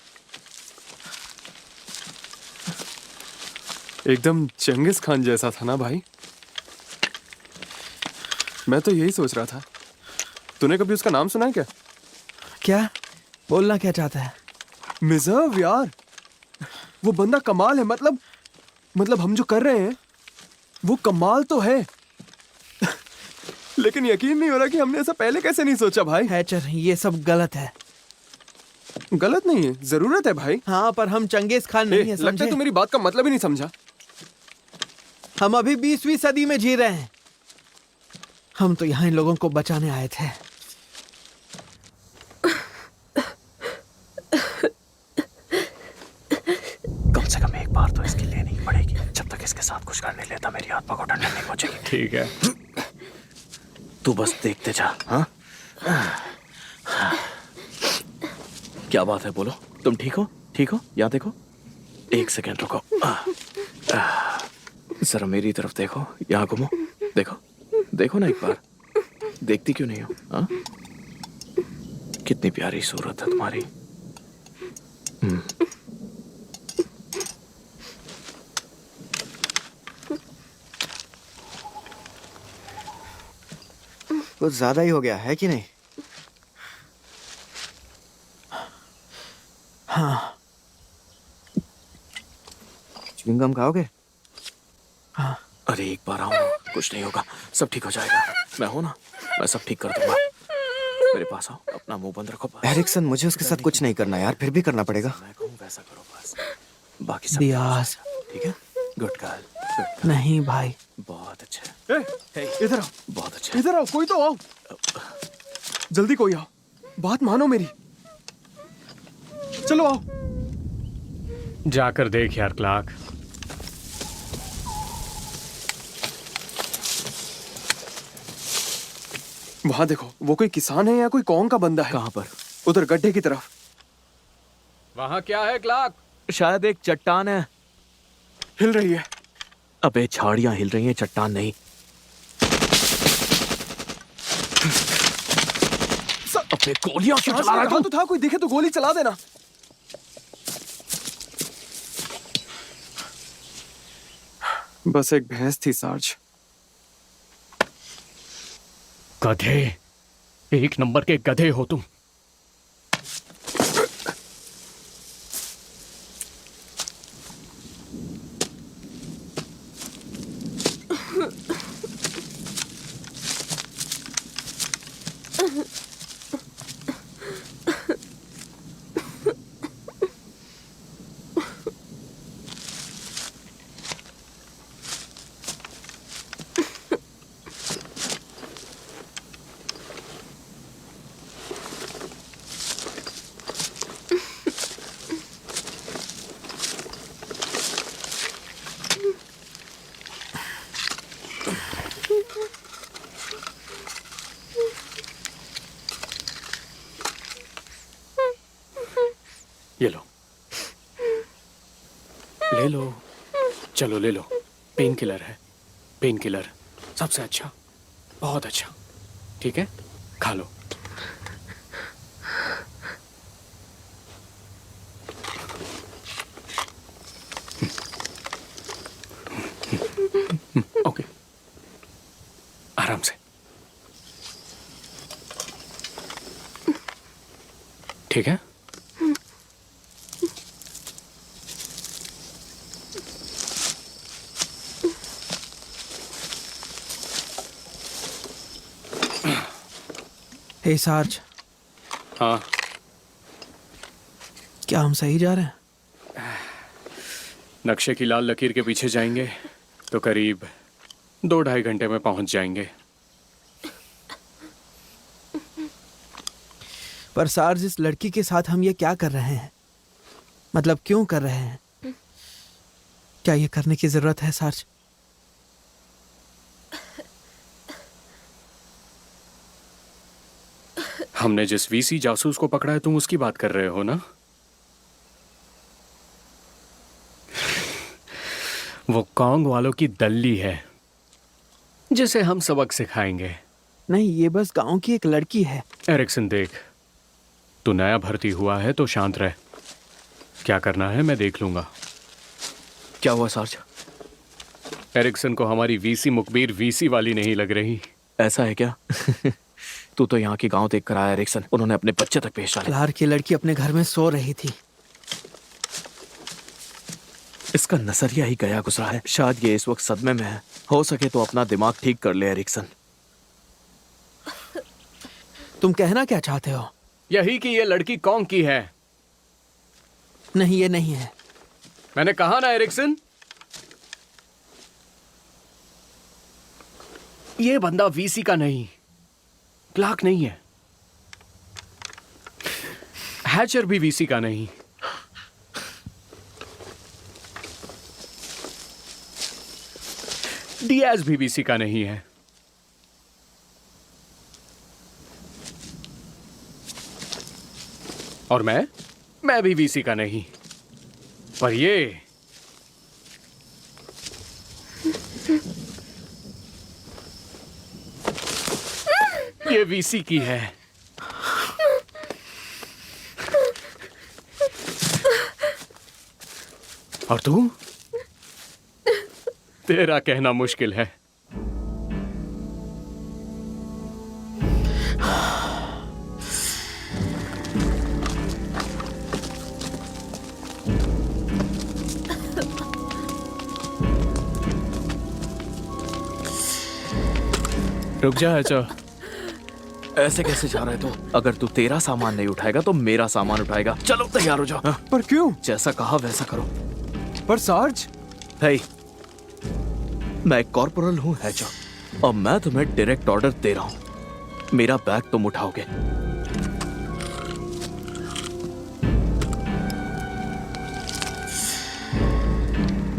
Speaker 10: एकदम चंगिस खान जैसा था ना भाई? मैं तो यही सोच रहा था। तूने कभी उसका नाम सुना है क्या?
Speaker 6: क्या बोलना क्या चाहता है?
Speaker 10: मिजर्व यार, वो बंदा कमाल है। मतलब हम जो कर रहे हैं वो कमाल तो है। लेकिन यकीन नहीं हो रहा कि हमने ऐसा पहले कैसे नहीं सोचा भाई।
Speaker 6: हैचर, ये सब गलत है।
Speaker 10: गलत नहीं है, जरूरत है भाई।
Speaker 6: हाँ पर हम चंगेज खान नहीं है,
Speaker 10: लगता है तू मेरी बात का मतलब ही नहीं समझा।
Speaker 6: हम अभी 20वीं सदी में जी रहे हैं। हम तो यहाँ इन लोगों को बचाने आए थे।
Speaker 8: कम से कम एक बार तो इसकी लेनी ही पड़ेगी। जब तक इसके साथ कुछ करने लेता मेरी आत्मा को ठंडक नहीं पहुंचेगी।
Speaker 4: ठीक है,
Speaker 8: तू बस देखते जा। हाँ क्या बात है, बोलो। तुम ठीक हो? ठीक हो? यहाँ देखो, एक सेकेंड रुको। जरा मेरी तरफ देखो, यहाँ घूमो, देखो देखो ना एक बार। देखती क्यों नहीं हो? हाँ, कितनी प्यारी सूरत है तुम्हारी।
Speaker 6: कुछ ज्यादा ही हो गया है कि नहीं? हाँ। च्युइंगम खाओगे? हाँ।
Speaker 8: अरे एक बार आओ, कुछ नहीं होगा, सब ठीक हो जाएगा। मैं हूं ना, मैं सब ठीक कर दूंगा। मेरे पास आओ, अपना मुंह बंद रखो बस।
Speaker 6: एरिक्सन, मुझे उसके साथ कुछ नहीं करना यार, फिर भी करना पड़ेगा।
Speaker 8: मैं कहूं वैसा करो बस, बाकी सब
Speaker 6: दियाज।
Speaker 8: ठीक है। Good girl.
Speaker 6: नहीं भाई।
Speaker 8: बहुत अच्छा।
Speaker 10: इधर आओ,
Speaker 8: बहुत अच्छा।
Speaker 10: इधर आओ, कोई तो आओ, जल्दी कोई आओ, बात मानो मेरी, चलो आओ।
Speaker 4: जाकर देख यार क्लार्क।
Speaker 10: वहां देखो, वो कोई किसान है या कोई कौन का बंदा है?
Speaker 8: कहां पर?
Speaker 10: उधर गड्ढे की तरफ।
Speaker 4: वहां क्या है क्लार्क?
Speaker 8: शायद एक चट्टान है,
Speaker 10: हिल रही है।
Speaker 8: अबे झाड़ियां हिल रही हैं, चट्टान नहीं। अबे गोलियां क्यों चला रहा है?
Speaker 10: तो था, कोई दिखे तो गोली चला देना। बस एक भैंस थी सार्ज।
Speaker 4: गधे, एक नंबर के गधे हो तुम। ये लो, ले लो, चलो ले लो। पेन किलर है, पेन किलर सबसे अच्छा, बहुत अच्छा। ठीक है, खा लो। ओके, आराम से। ठीक है।
Speaker 6: हे सार्ज।
Speaker 4: हाँ,
Speaker 6: क्या हम सही जा रहे हैं?
Speaker 4: नक्शे की लाल लकीर के पीछे जाएंगे तो करीब 2-2.5 घंटे में पहुंच जाएंगे।
Speaker 6: पर सार्ज, इस लड़की के साथ हम ये क्या कर रहे हैं? मतलब क्यों कर रहे हैं? क्या ये करने की जरूरत है सार्ज?
Speaker 4: हमने जिस वीसी जासूस को पकड़ा है, तुम उसकी बात कर रहे हो ना? वो कॉन्ग वालों की दल्ली है जिसे हम सबक सिखाएंगे।
Speaker 6: नहीं, ये बस गांव की एक लड़की है।
Speaker 4: एरिक्सन देख, तू नया भर्ती हुआ है तो शांत रह। क्या करना है मैं देख लूंगा।
Speaker 8: क्या हुआ सार्ज?
Speaker 4: एरिक्सन को हमारी वीसी मुखबिर वीसी वाली नहीं लग रही।
Speaker 8: ऐसा है क्या? तू तो यहाँ की गांव देख कर आया एरिक्सन। उन्होंने अपने बच्चे तक पेश डाले।
Speaker 6: क्लार्क की लड़की अपने घर में सो रही थी।
Speaker 8: इसका नजरिया ही गया गुजरा है। शायद ये इस वक्त सदमे में है। हो सके तो अपना दिमाग ठीक कर ले एरिक्सन।
Speaker 6: तुम कहना क्या चाहते हो?
Speaker 4: यही कि ये लड़की कौन की है।
Speaker 6: नहीं, ये नहीं है।
Speaker 4: मैंने कहा ना एरिक्सन, ये बंदा वीसी का नहीं, क्लार्क नहीं है। हैचर भी वीसी का नहीं। डियाज भी वीसी का नहीं है। और मैं भी वीसी का नहीं। पर ये वीसी की है। और तू? तेरा कहना मुश्किल है। रुक जा अच्छा।
Speaker 8: ऐसे कैसे जा रहे हो? अगर तू तेरा सामान नहीं उठाएगा तो मेरा सामान उठाएगा। चलो तैयार हो जाओ।
Speaker 10: पर क्यों?
Speaker 8: जैसा कहा वैसा करो।
Speaker 10: पर सार्ज,
Speaker 8: हे, मैं एक कॉर्पोरल हूँ हैचर, और मैं तुम्हें डायरेक्ट ऑर्डर दे रहा हूँ। मेरा बैग तुम उठाओगे।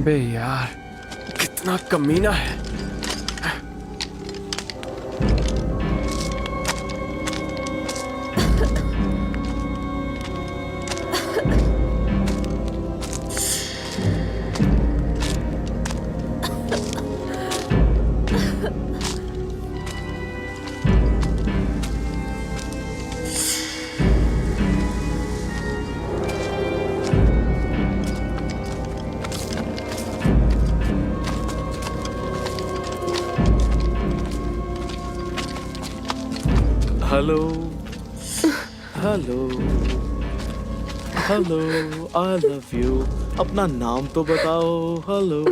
Speaker 10: बे यार, कितना कमीना है।
Speaker 8: Hello hello hello, I love you. अपना नाम तो बताओ। Hello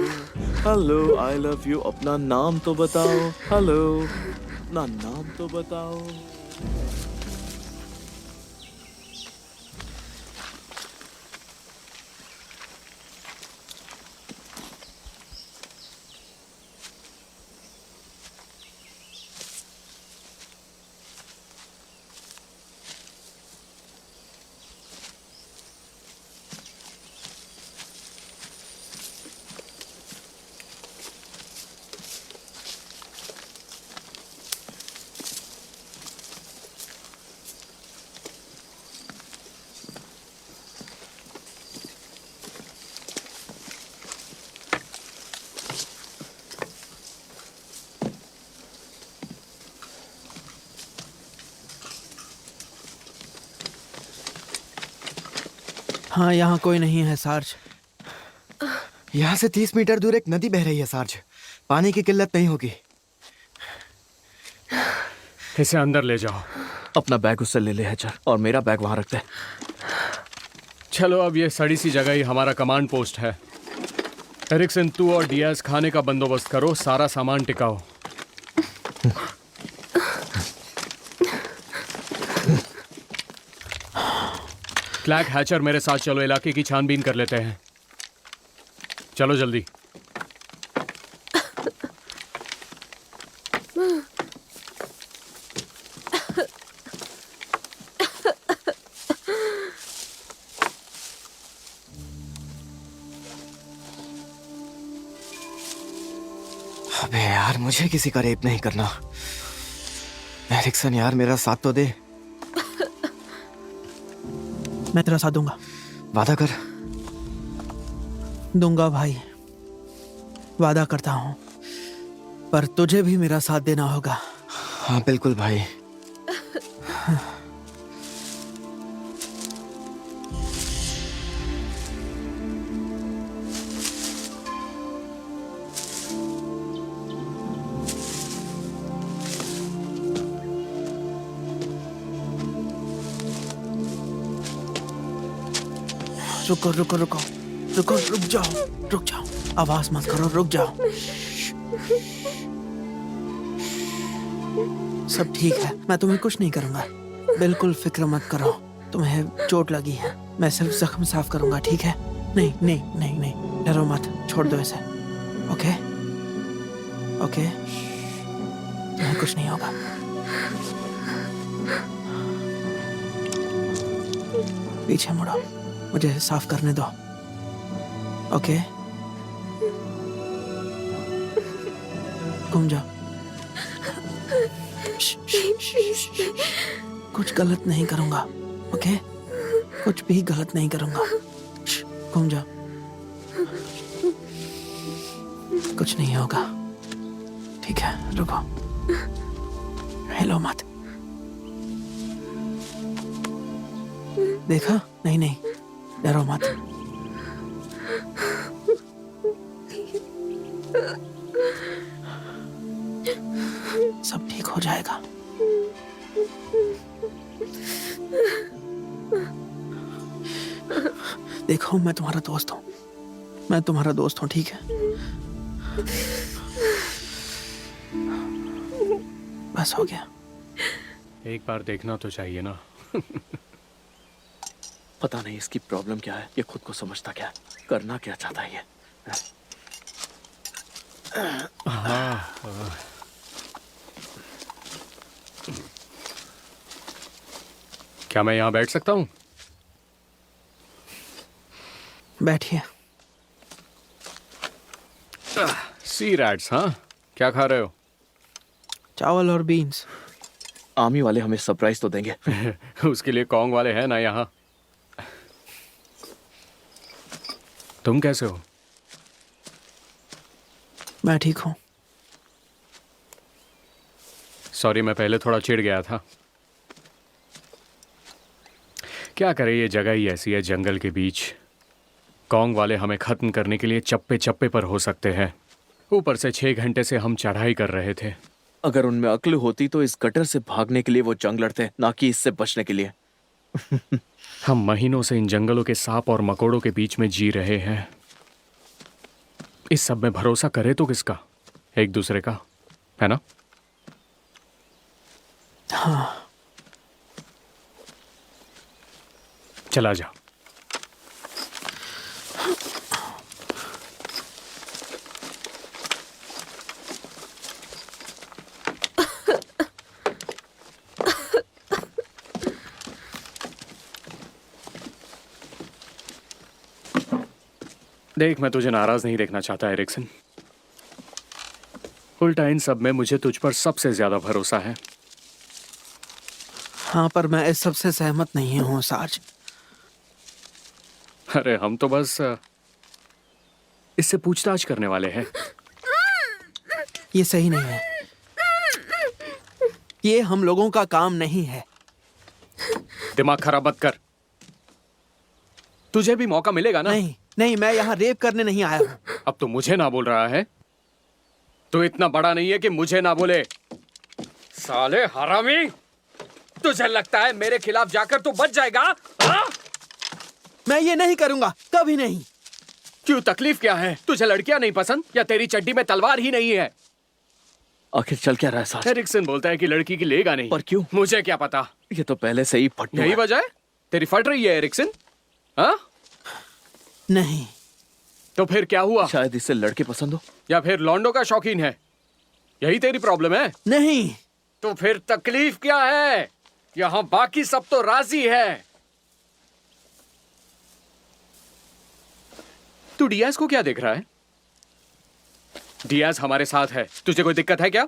Speaker 8: hello, I love you. अपना नाम तो बताओ। हेलो, अपना नाम तो बताओ।
Speaker 6: हाँ, यहाँ कोई नहीं है सार्ज।
Speaker 12: यहाँ से 30 मीटर दूर एक नदी बह रही है सार्ज। पानी की किल्लत नहीं होगी।
Speaker 4: इसे अंदर ले जाओ।
Speaker 8: अपना बैग उससे ले ले हैचर, और मेरा बैग वहां रख दे।
Speaker 4: चलो, अब ये सड़ी सी जगह ही हमारा कमांड पोस्ट है। एरिक्सन, तू और डियाज खाने का बंदोबस्त करो, सारा सामान टिकाओ। क्लैक, हैचर, मेरे साथ चलो, इलाके की छानबीन कर लेते हैं। चलो जल्दी।
Speaker 12: अबे यार, मुझे किसी का रेप नहीं करना। एरिक्सन यार, मेरा साथ तो दे।
Speaker 6: मैं तेरा साथ दूंगा।
Speaker 12: वादा कर।
Speaker 6: दूंगा भाई, वादा करता हूँ, पर तुझे भी मेरा साथ देना होगा।
Speaker 12: हाँ बिल्कुल भाई।
Speaker 6: रुको रुको रुको रुको, रुक जाओ। आवाज मत करो, रुक जाओ। सब ठीक है, मैं तुम्हें कुछ नहीं करूंगा। बिल्कुल फिक्र मत करो। तुम्हें चोट लगी है, मैं सिर्फ जख्म साफ करूंगा, ठीक है? नहीं नहीं नहीं नहीं, डरो मत, छोड़ दो इसे। ओके ओके, तुम्हें कुछ नहीं होगा। पीछे मुड़ो, मुझे साफ करने दो। ओके, घूम जाओ। कुछ गलत नहीं करूंगा, ओके? कुछ भी गलत नहीं करूंगा। घूम जाओ, कुछ नहीं होगा, ठीक है? रुको, हिलो मत। देखा? नहीं नहीं, डरो मत। हो जाएगा। देखो, मैं तुम्हारा दोस्त हूँ, मैं तुम्हारा दोस्त हूँ, ठीक है? बस हो गया।
Speaker 4: एक बार देखना तो चाहिए ना।
Speaker 8: पता नहीं इसकी प्रॉब्लम क्या है, ये खुद को समझता क्या है, करना क्या चाहता है ये।
Speaker 4: क्या मैं यहाँ बैठ सकता हूँ?
Speaker 6: बैठिए।
Speaker 4: सी रैट्स, हाँ? क्या खा रहे हो?
Speaker 6: चावल और बीन्स।
Speaker 8: आर्मी वाले हमें सरप्राइज तो देंगे।
Speaker 4: उसके लिए कॉन्ग वाले हैं ना यहाँ। तुम कैसे हो?
Speaker 6: मैं ठीक हूँ।
Speaker 4: सॉरी, मैं पहले थोड़ा चिढ़ गया था। क्या करें, ये जगह ही ऐसी है, जंगल के बीच। कॉन्ग वाले हमें खत्म करने के लिए चप्पे चप्पे पर हो सकते हैं। ऊपर से 6 घंटे से हम चढ़ाई कर रहे थे।
Speaker 8: अगर उनमें अक्ल होती तो इस गटर से भागने के लिए वो जंग लड़ते, ना कि इससे बचने के लिए।
Speaker 4: हम महीनों से इन जंगलों के सांप और मकोड़ों के बीच में जी रहे हैं। इस सब में भरोसा करे तो किसका? एक दूसरे का, है ना?
Speaker 6: हाँ।
Speaker 4: चला जा। देख, मैं तुझे नाराज नहीं देखना चाहता एरिक्सन। उल्टा इन सब में मुझे तुझ पर सबसे ज्यादा भरोसा है।
Speaker 6: हाँ, पर मैं इस सबसे सहमत नहीं हूँ सार्ज।
Speaker 4: अरे हम तो बस इससे पूछताछ करने वाले हैं।
Speaker 6: ये सही नहीं है। ये हम लोगों का काम नहीं है।
Speaker 4: दिमाग खराब मत कर। तुझे भी मौका मिलेगा ना?
Speaker 6: नहीं नहीं, मैं यहाँ रेप करने नहीं आया हूँ।
Speaker 4: अब तो मुझे ना बोल रहा है? तू इतना बड़ा नहीं है कि मुझे ना बोले। साले हरामी, तुझे लगता है मेरे खिलाफ जाकर तू बच जाएगा? हाँ?
Speaker 6: मैं ये नहीं करूंगा, कभी नहीं।
Speaker 4: क्यों, तकलीफ क्या है? तुझे लड़कियां नहीं पसंद या तेरी चड्डी में तलवार ही नहीं है?
Speaker 8: आखिर चल क्या रहा है सार्ज?
Speaker 4: एरिक्सन बोलता है कि लड़की की लेगा नहीं।
Speaker 8: पर क्यों?
Speaker 4: मुझे क्या पता।
Speaker 8: ये तो पहले से ही फट्टू
Speaker 4: यही
Speaker 8: है।
Speaker 4: वजह है तेरी फट रही है एरिक्सन? हाँ?
Speaker 6: नहीं।
Speaker 4: तो फिर क्या हुआ?
Speaker 8: शायद इससे लड़के पसंद हो,
Speaker 4: या फिर लॉन्डो का शौकीन है। यही तेरी प्रॉब्लम है?
Speaker 6: नहीं।
Speaker 4: तो फिर तकलीफ क्या है? यहाँ बाकी सब तो राजी है। तू डियाज को क्या देख रहा है? डियाज हमारे साथ है, तुझे कोई दिक्कत है क्या?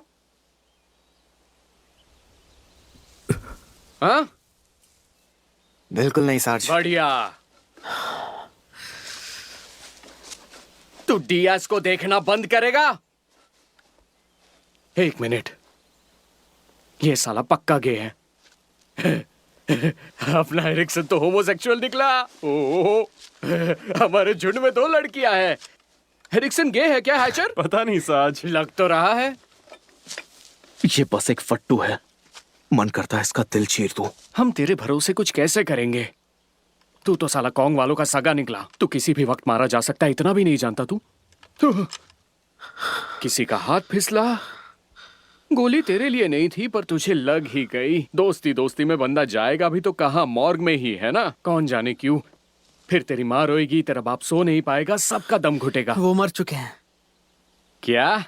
Speaker 4: हाँ?
Speaker 12: बिल्कुल नहीं सार्ज।
Speaker 4: बढ़िया। तू डियाज को देखना बंद करेगा? एक मिनट, ये साला पक्का गे है। अपना एरिक्सन तो होमोसेक्सुअल निकला। ओह, हमारे झुंड में 2 लड़कियां हैं। एरिक्सन गे है क्या हैचर?
Speaker 10: पता नहीं सार्ज।
Speaker 4: लग तो रहा है।
Speaker 8: ये बस एक फट्टू है। मन करता है इसका दिल चीर दूं।
Speaker 4: हम तेरे भरोसे कुछ कैसे करेंगे? तू तो साला कॉन्ग वालों का सगा निकला। तू किसी भी वक्त मारा जा सकता है, इतना भी नहीं जानता तू? किसी का हाथ फिसला, गोली तेरे लिए नहीं थी पर तुझे लग ही गई। दोस्ती दोस्ती में बंदा जाएगा भी तो कहाँ, मॉर्ग में ही, है ना? कौन जाने क्यों। फिर तेरी माँ रोएगी, तेरा बाप सो नहीं पाएगा, सबका दम घुटेगा।
Speaker 6: वो मर चुके हैं।
Speaker 4: क्या?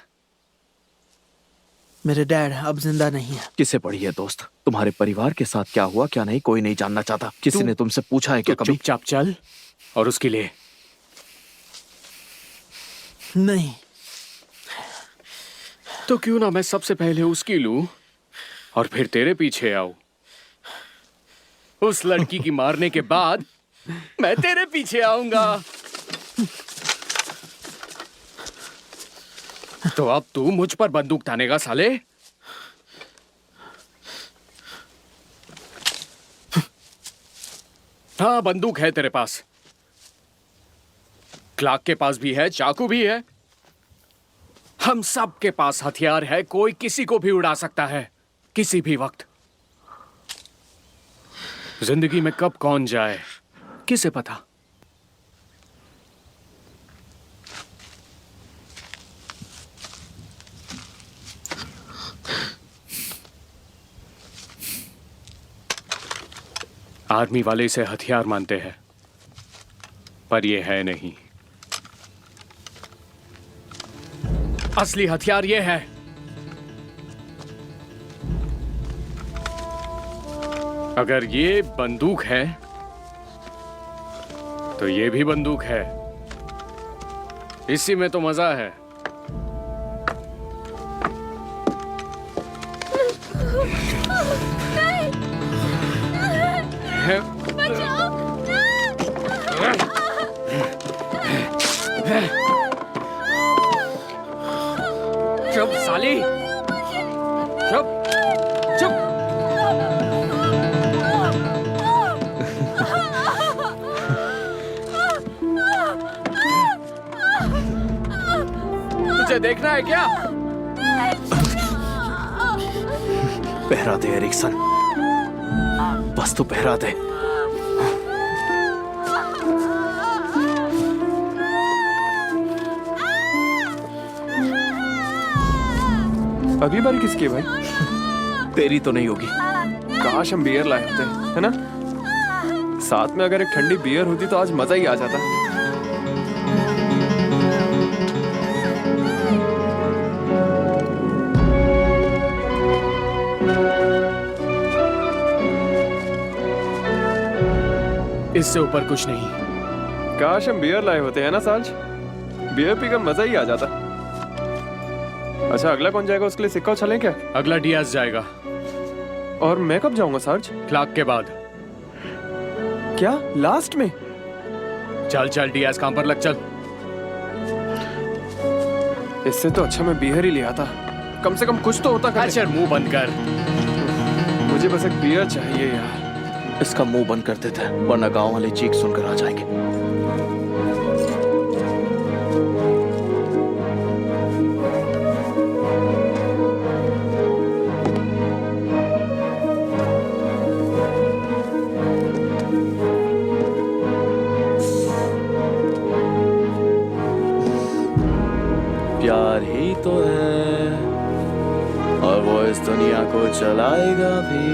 Speaker 6: मेरे डैड अब जिंदा नहीं है।
Speaker 8: किसे पड़ी है दोस्त? तुम्हारे परिवार के साथ क्या हुआ क्या नहीं कोई नहीं जानना चाहता। किसी ने तुमसे पूछा है क्या कभी?
Speaker 4: चुपचाप चल और उसके लिए।
Speaker 6: नहीं।
Speaker 4: तो क्यों ना मैं सबसे पहले उसकी लूं और फिर तेरे पीछे आऊं। उस लड़की की मारने के बाद मैं तेरे पीछे आऊंगा। तो अब तू मुझ पर बंदूक तानेगा साले? हाँ, बंदूक है तेरे पास, क्लार्क के पास भी है, चाकू भी है। हम सब के पास हथियार है, कोई किसी को भी उड़ा सकता है। किसी भी वक्त। जिंदगी में कब कौन जाए किसे पता। आर्मी वाले इसे हथियार मानते हैं, पर ये है नहीं। असली हथियार ये है। अगर ये बंदूक है तो ये भी बंदूक है। इसी में तो मजा है। चुप साली, चुप चुप। तुझे देखना है क्या?
Speaker 8: पहरा दे एरिक्सन, बस तू पहरा दे।
Speaker 10: अगली बारी किसकी है भाई?
Speaker 8: तेरी तो नहीं होगी।
Speaker 10: काश हम बियर लाए होते, है ना? साथ में अगर एक ठंडी बियर होती तो आज मजा ही आ जाता।
Speaker 4: इससे ऊपर कुछ नहीं।
Speaker 10: काश हम बियर लाए होते, है ना सार्ज? बियर पीकर मजा ही आ जाता। अच्छा, अगला कौन जाएगा उसके लिए सिक्का उछलें क्या?
Speaker 4: अगला डियाज जाएगा।
Speaker 10: और मैं कब जाऊंगा सार्ज?
Speaker 4: क्लार्क के बाद।
Speaker 10: क्या लास्ट में?
Speaker 4: चल चल डियाज, काम पर लग चल।
Speaker 10: इससे तो अच्छा मैं बियर ही ले आता, कम से कम कुछ तो होता।
Speaker 4: अच्छा मुंह बंद कर।
Speaker 10: मुझे बस एक बियर चाहिए यार।
Speaker 8: इसका मुंह बंद कर देता है, वरना गांव वाले चीख सुनकर आ जाएंगे। प्यार ही तो है और वो इस दुनिया को चलाएगा भी।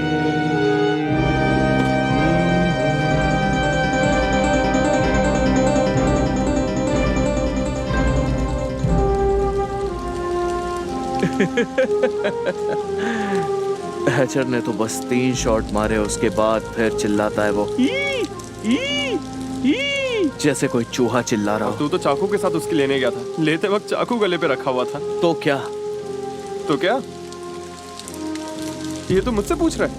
Speaker 8: हैचर ने तो बस 3 शॉट मारे, उसके बाद फिर चिल्लाता है वो जैसे कोई चूहा चिल्ला रहा हो।
Speaker 10: तू तो चाकू के साथ उसकी लेने गया था, लेते वक्त चाकू गले पे रखा हुआ था।
Speaker 8: तो क्या?
Speaker 10: तो क्या? ये तो मुझसे पूछ रहा है।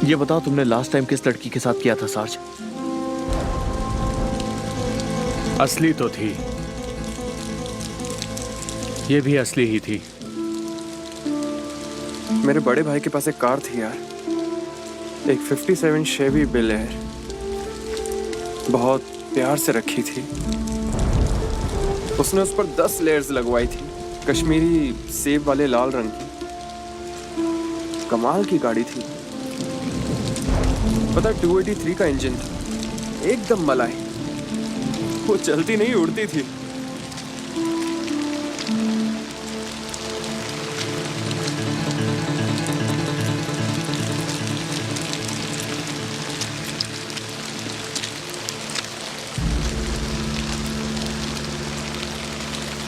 Speaker 8: ये बताओ तुमने लास्ट टाइम किस लड़की के साथ किया था सार्ज?
Speaker 4: असली तो थी, ये भी असली ही थी।
Speaker 10: मेरे बड़े भाई के पास एक कार थी यार, एक 57 शेवी बेल एयर, बहुत प्यार से रखी थी। उसने उस पर 10 लेयर्स लगवाई थी, कश्मीरी सेब वाले लाल रंग की। कमाल की गाड़ी थी। पता 283 का इंजन था, एकदम मलाई। वो चलती नहीं उड़ती थी।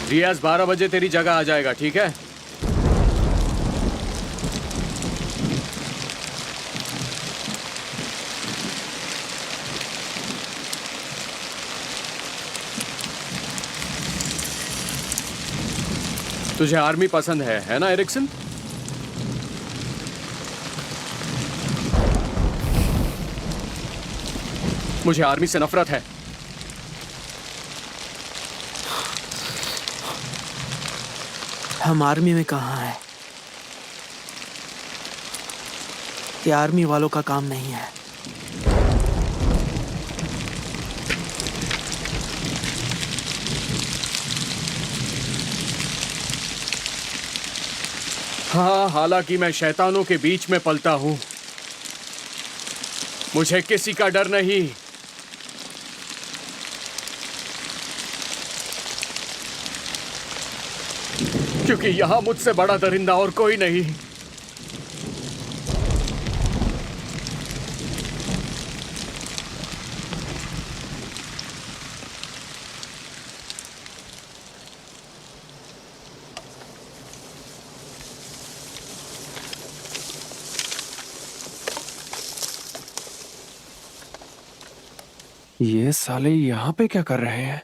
Speaker 4: रियाज 12 बजे तेरी जगह आ जाएगा, ठीक है? तुझे आर्मी पसंद है ना एरिक्सन? मुझे आर्मी से नफरत है।
Speaker 6: हम आर्मी में कहाँ हैं? ये आर्मी वालों का काम नहीं है।
Speaker 4: हाँ, हालांकि मैं शैतानों के बीच में पलता हूं, मुझे किसी का डर नहीं। क्योंकि यहां मुझसे बड़ा दरिंदा और कोई नहीं।
Speaker 10: ये साले यहाँ पे क्या कर रहे हैं?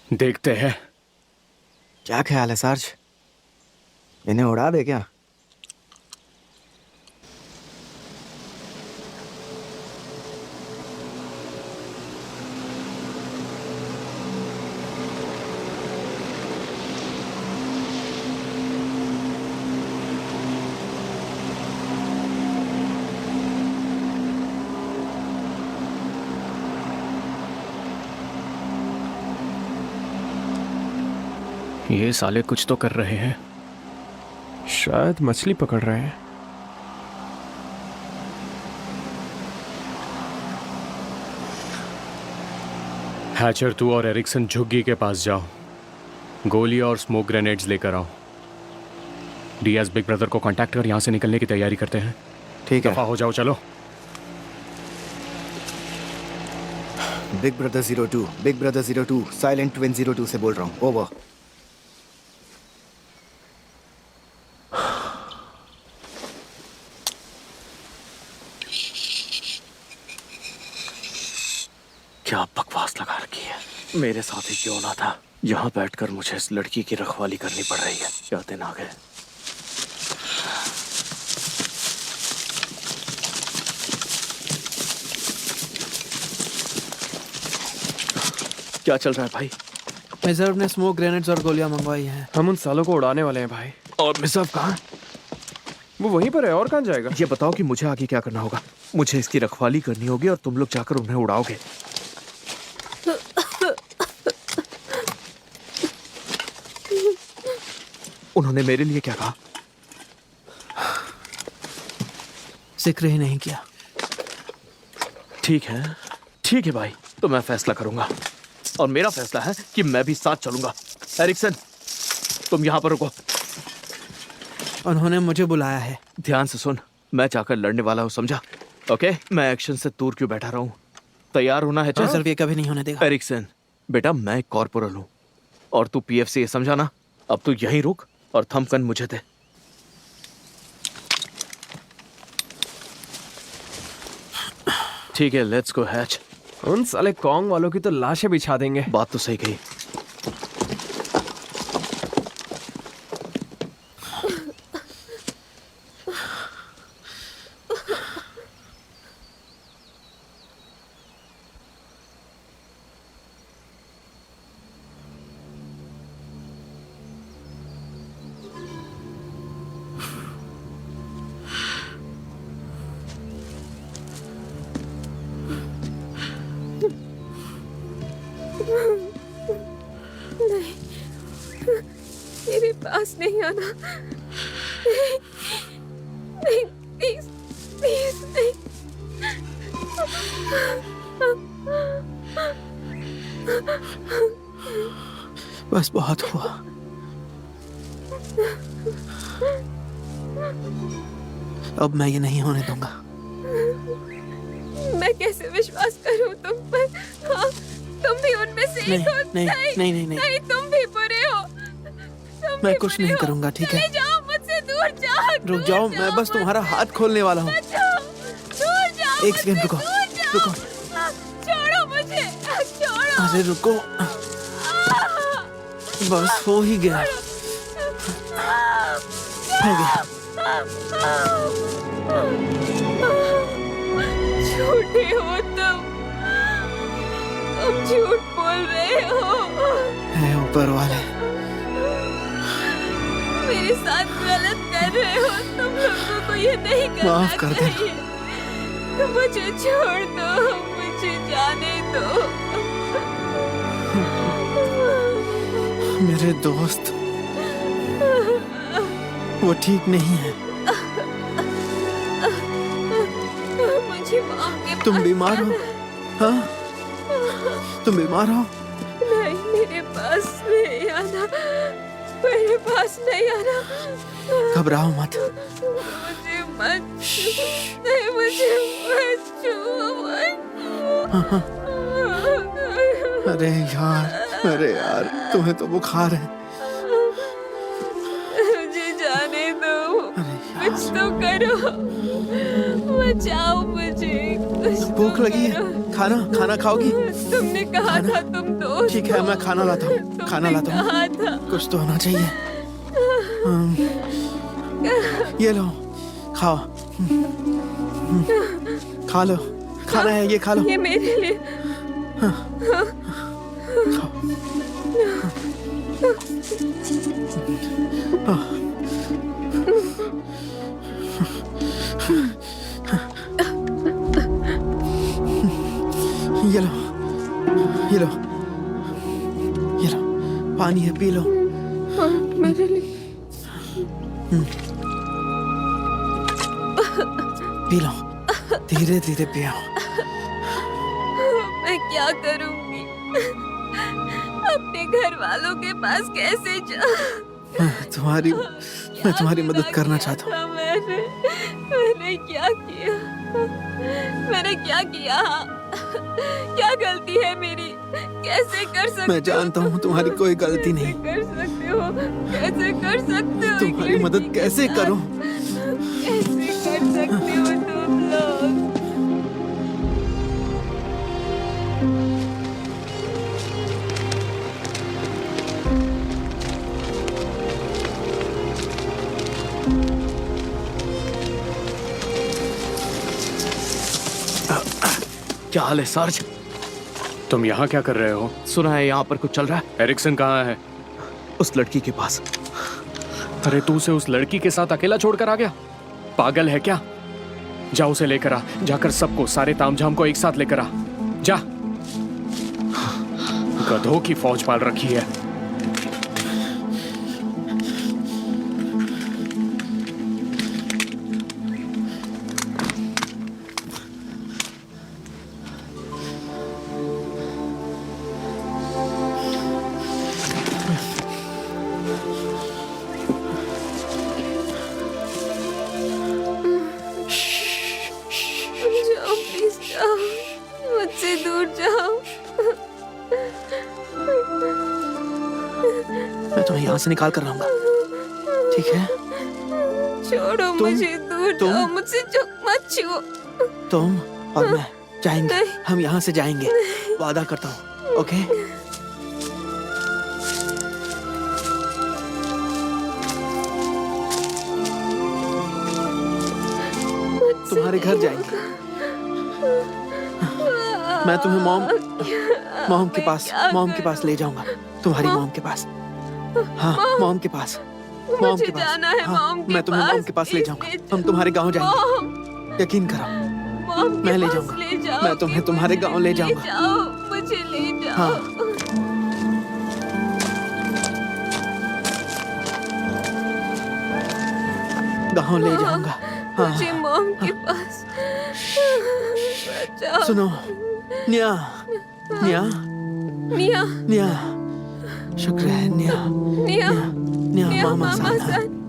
Speaker 4: देखते हैं।
Speaker 12: क्या ख्याल है सार्ज, इन्हें उड़ा दे क्या?
Speaker 4: ये साले कुछ तो कर रहे हैं।
Speaker 10: शायद मछली पकड़ रहे हैं।
Speaker 4: हैचर, तू और एरिक्सन झुग्गी के पास जाओ, गोली और स्मोक ग्रेनेड्स लेकर आओ। डियाज बिग ब्रदर को कांटेक्ट कर यहां से निकलने की तैयारी करते हैं।
Speaker 12: ठीक है।
Speaker 4: दफा हो जाओ, चलो।
Speaker 12: Big brother 02, big brother 02, silent twin 02 से बोल रहा हूँ। ओवर।
Speaker 8: क्या बकवास लगा रखी है। मेरे साथ ही क्यों ना था। यहाँ बैठकर मुझे इस लड़की की रखवाली करनी पड़ रही है। क्या दिन आ गए। क्या चल रहा है भाई?
Speaker 6: मिजर्व ने स्मोक ग्रेनेड्स और गोलियां मंगवाई हैं।
Speaker 10: हम उन सालों को उड़ाने वाले हैं भाई।
Speaker 8: और मिसर्व कहाँ?
Speaker 10: वो वहीं पर है, और कहाँ जाएगा?
Speaker 8: ये बताओ कि मुझे आगे क्या करना होगा। मुझे इसकी रखवाली करनी होगी और तुम लोग जाकर उन्हें उड़ाओगे। उन्होंने मेरे लिए क्या कहा?
Speaker 6: जिक्र ही नहीं किया।
Speaker 8: ठीक है भाई, तो मैं फैसला करूंगा और मेरा फैसला है कि मैं भी साथ चलूंगा। एरिक्सन, तुम यहाँ पर रुको।
Speaker 6: उन्होंने मुझे बुलाया है।
Speaker 8: ध्यान से सुन, मैं जाकर लड़ने वाला हूँ, समझा? ओके, मैं एक्शन से दूर क्यों बैठा रहा हूँ। तैयार होना है?
Speaker 6: सर, ये कभी नहीं होने देगा।
Speaker 8: एरिक्सन बेटा, मैं एक कॉर्पोरल हूँ और तू पीएफसी है, समझा ना? अब तू यहीं रुक और थंबगन मुझे दे। ठीक है, लेट्स गो हैच।
Speaker 10: उन साले कॉन्ग वालों की तो लाशें बिछा देंगे।
Speaker 8: बात तो सही कही।
Speaker 2: नहीं, मेरे पास नहीं आना। नहीं, नहीं, प्लीज, प्लीज नहीं।
Speaker 6: बस बहुत हुआ। अब मैं ये नहीं होने दूंगा।
Speaker 2: मैं कैसे विश्वास करूं तुम पर? हाँ, तुम भी उनमें से एक हो। नहीं, तुम भी बुरे हो।
Speaker 6: मैं कुछ नहीं करूंगा, ठीक है?
Speaker 2: चले जाओ मुझसे, दूर जाओ।
Speaker 6: रुक जाओ, मैं बस तुम्हारा हाथ खोलने वाला हूँ।
Speaker 2: दूर जाओ।
Speaker 6: एक सेकंड रुको, रुको।
Speaker 2: छोड़ो मुझे, छोड़ो।
Speaker 6: अरे रुको, बस हो ही गया, हो गया।
Speaker 2: झूठे हो तुम झूठ बोल रहे हो।
Speaker 6: है ऊपर वाले,
Speaker 2: मेरे साथ गलत कर रहे हो। तुम लोगों को ये नहीं करना
Speaker 6: माफ कर देना।
Speaker 2: चाहिए। मुझे छोड़ दो, मुझे जाने दो।
Speaker 6: मेरे दोस्त वो ठीक नहीं है।
Speaker 2: मुझे मॉम के
Speaker 6: तुम
Speaker 2: पास
Speaker 6: बीमार हो?
Speaker 2: जाना है।
Speaker 6: हाँ, तुम बीमार हो?
Speaker 2: नहीं, मेरे पास नहीं आना, मेरे पास नहीं आना।
Speaker 6: घबराओ मत।
Speaker 2: मुझे मत छू, नहीं मुझे मत छू, मत
Speaker 6: हाँ। अरे यार तुम्हें तो बुखार है।
Speaker 2: मुझे जाने दो, कुछ तो करो, बचाओ मुझे, कुछ
Speaker 6: भूख
Speaker 2: तो
Speaker 6: लगी है?
Speaker 2: करो।
Speaker 6: खाना खाओगी?
Speaker 2: तुमने कहा था तुम दोस्त
Speaker 6: ठीक है, मैं खाना लाता हूँ। खाना
Speaker 2: तुमने
Speaker 6: लाता हूँ।
Speaker 2: कहा था।
Speaker 6: कुछ तो होना चाहिए। ये लो, खाओ। खा लो, खाना है, ये खा लो।
Speaker 2: ये मेरे लिए।
Speaker 6: ये लो, ये लो, ये लो, पानी है, पी लो।
Speaker 2: मेरे लिए।
Speaker 6: पी लो, धीरे धीरे पियो।
Speaker 2: मैं क्या करूंगी? अपने घर वालों के पास कैसे जाऊं?
Speaker 6: मैं तुम्हारी मदद करना चाहता हूँ।
Speaker 2: मैंने क्या किया? मैंने क्या किया? क्या गलती है मेरी? कैसे कर सकते
Speaker 6: मैं जानता हूँ तुम्हारी कोई गलती नहीं।
Speaker 2: कर सकते हो? कैसे कर सकते हो?
Speaker 6: तुम्हारी मदद कैसे करूं?
Speaker 2: कैसे कर सकते हो तुम लोग?
Speaker 8: क्या हाल है सार्ज?
Speaker 4: तुम यहाँ क्या कर रहे हो?
Speaker 8: सुना है यहाँ पर कुछ चल रहा है।
Speaker 4: एरिक्सन कहाँ है?
Speaker 8: उस लड़की के पास।
Speaker 4: अरे तू उसे उस लड़की के साथ अकेला छोड़कर आ गया? पागल है क्या? जा उसे लेकर आ, जाकर सबको, सारे तामझाम को एक साथ लेकर आ। जा। गधों की फौज पाल रखी है।
Speaker 2: जाओ प्लीज, जाओ, मुझसे दूर जाओ।
Speaker 6: मैं तुम्हें यहाँ से निकाल कर लाऊंगा, ठीक है?
Speaker 2: छोड़ो मुझे, दूर
Speaker 6: तुम-
Speaker 2: जाओ, मुझसे मत छुओ।
Speaker 6: तुम और मैं जाएंगे,
Speaker 2: नहीं।
Speaker 6: हम यहाँ से जाएंगे, वादा करता हूँ, ओके? तुम्हारे घर जाएंगे। मैं तुम्हें मॉम के पास ले जाऊंगा, तुम्हारी मॉम के पास। हाँ, मॉम के पास, मॉम
Speaker 2: मुझे
Speaker 6: के पास।
Speaker 2: जाना है
Speaker 6: हाँ,
Speaker 2: मॉम के
Speaker 6: मैं तुम्हें मॉम के पास ले जाऊंगा। हम तुम्हारे गांव जाएंगे, यकीन करो।
Speaker 2: मॉम के
Speaker 6: मैं ले
Speaker 2: पास
Speaker 6: जाऊंगा।
Speaker 2: ले जाओ,
Speaker 6: मैं तुम्हें तुम्हारे गांव ले जाऊंगा।
Speaker 2: जाओ, मुझे ले जाओ।
Speaker 6: हाँ। गांव ले जाऊंगा। हाँ,
Speaker 2: मुझे मॉम के पास बचाओ।
Speaker 6: सुनो, निया, निया,
Speaker 2: निया,
Speaker 6: निया, शुक्र है निया,
Speaker 2: निया,
Speaker 6: निया, मामा सान,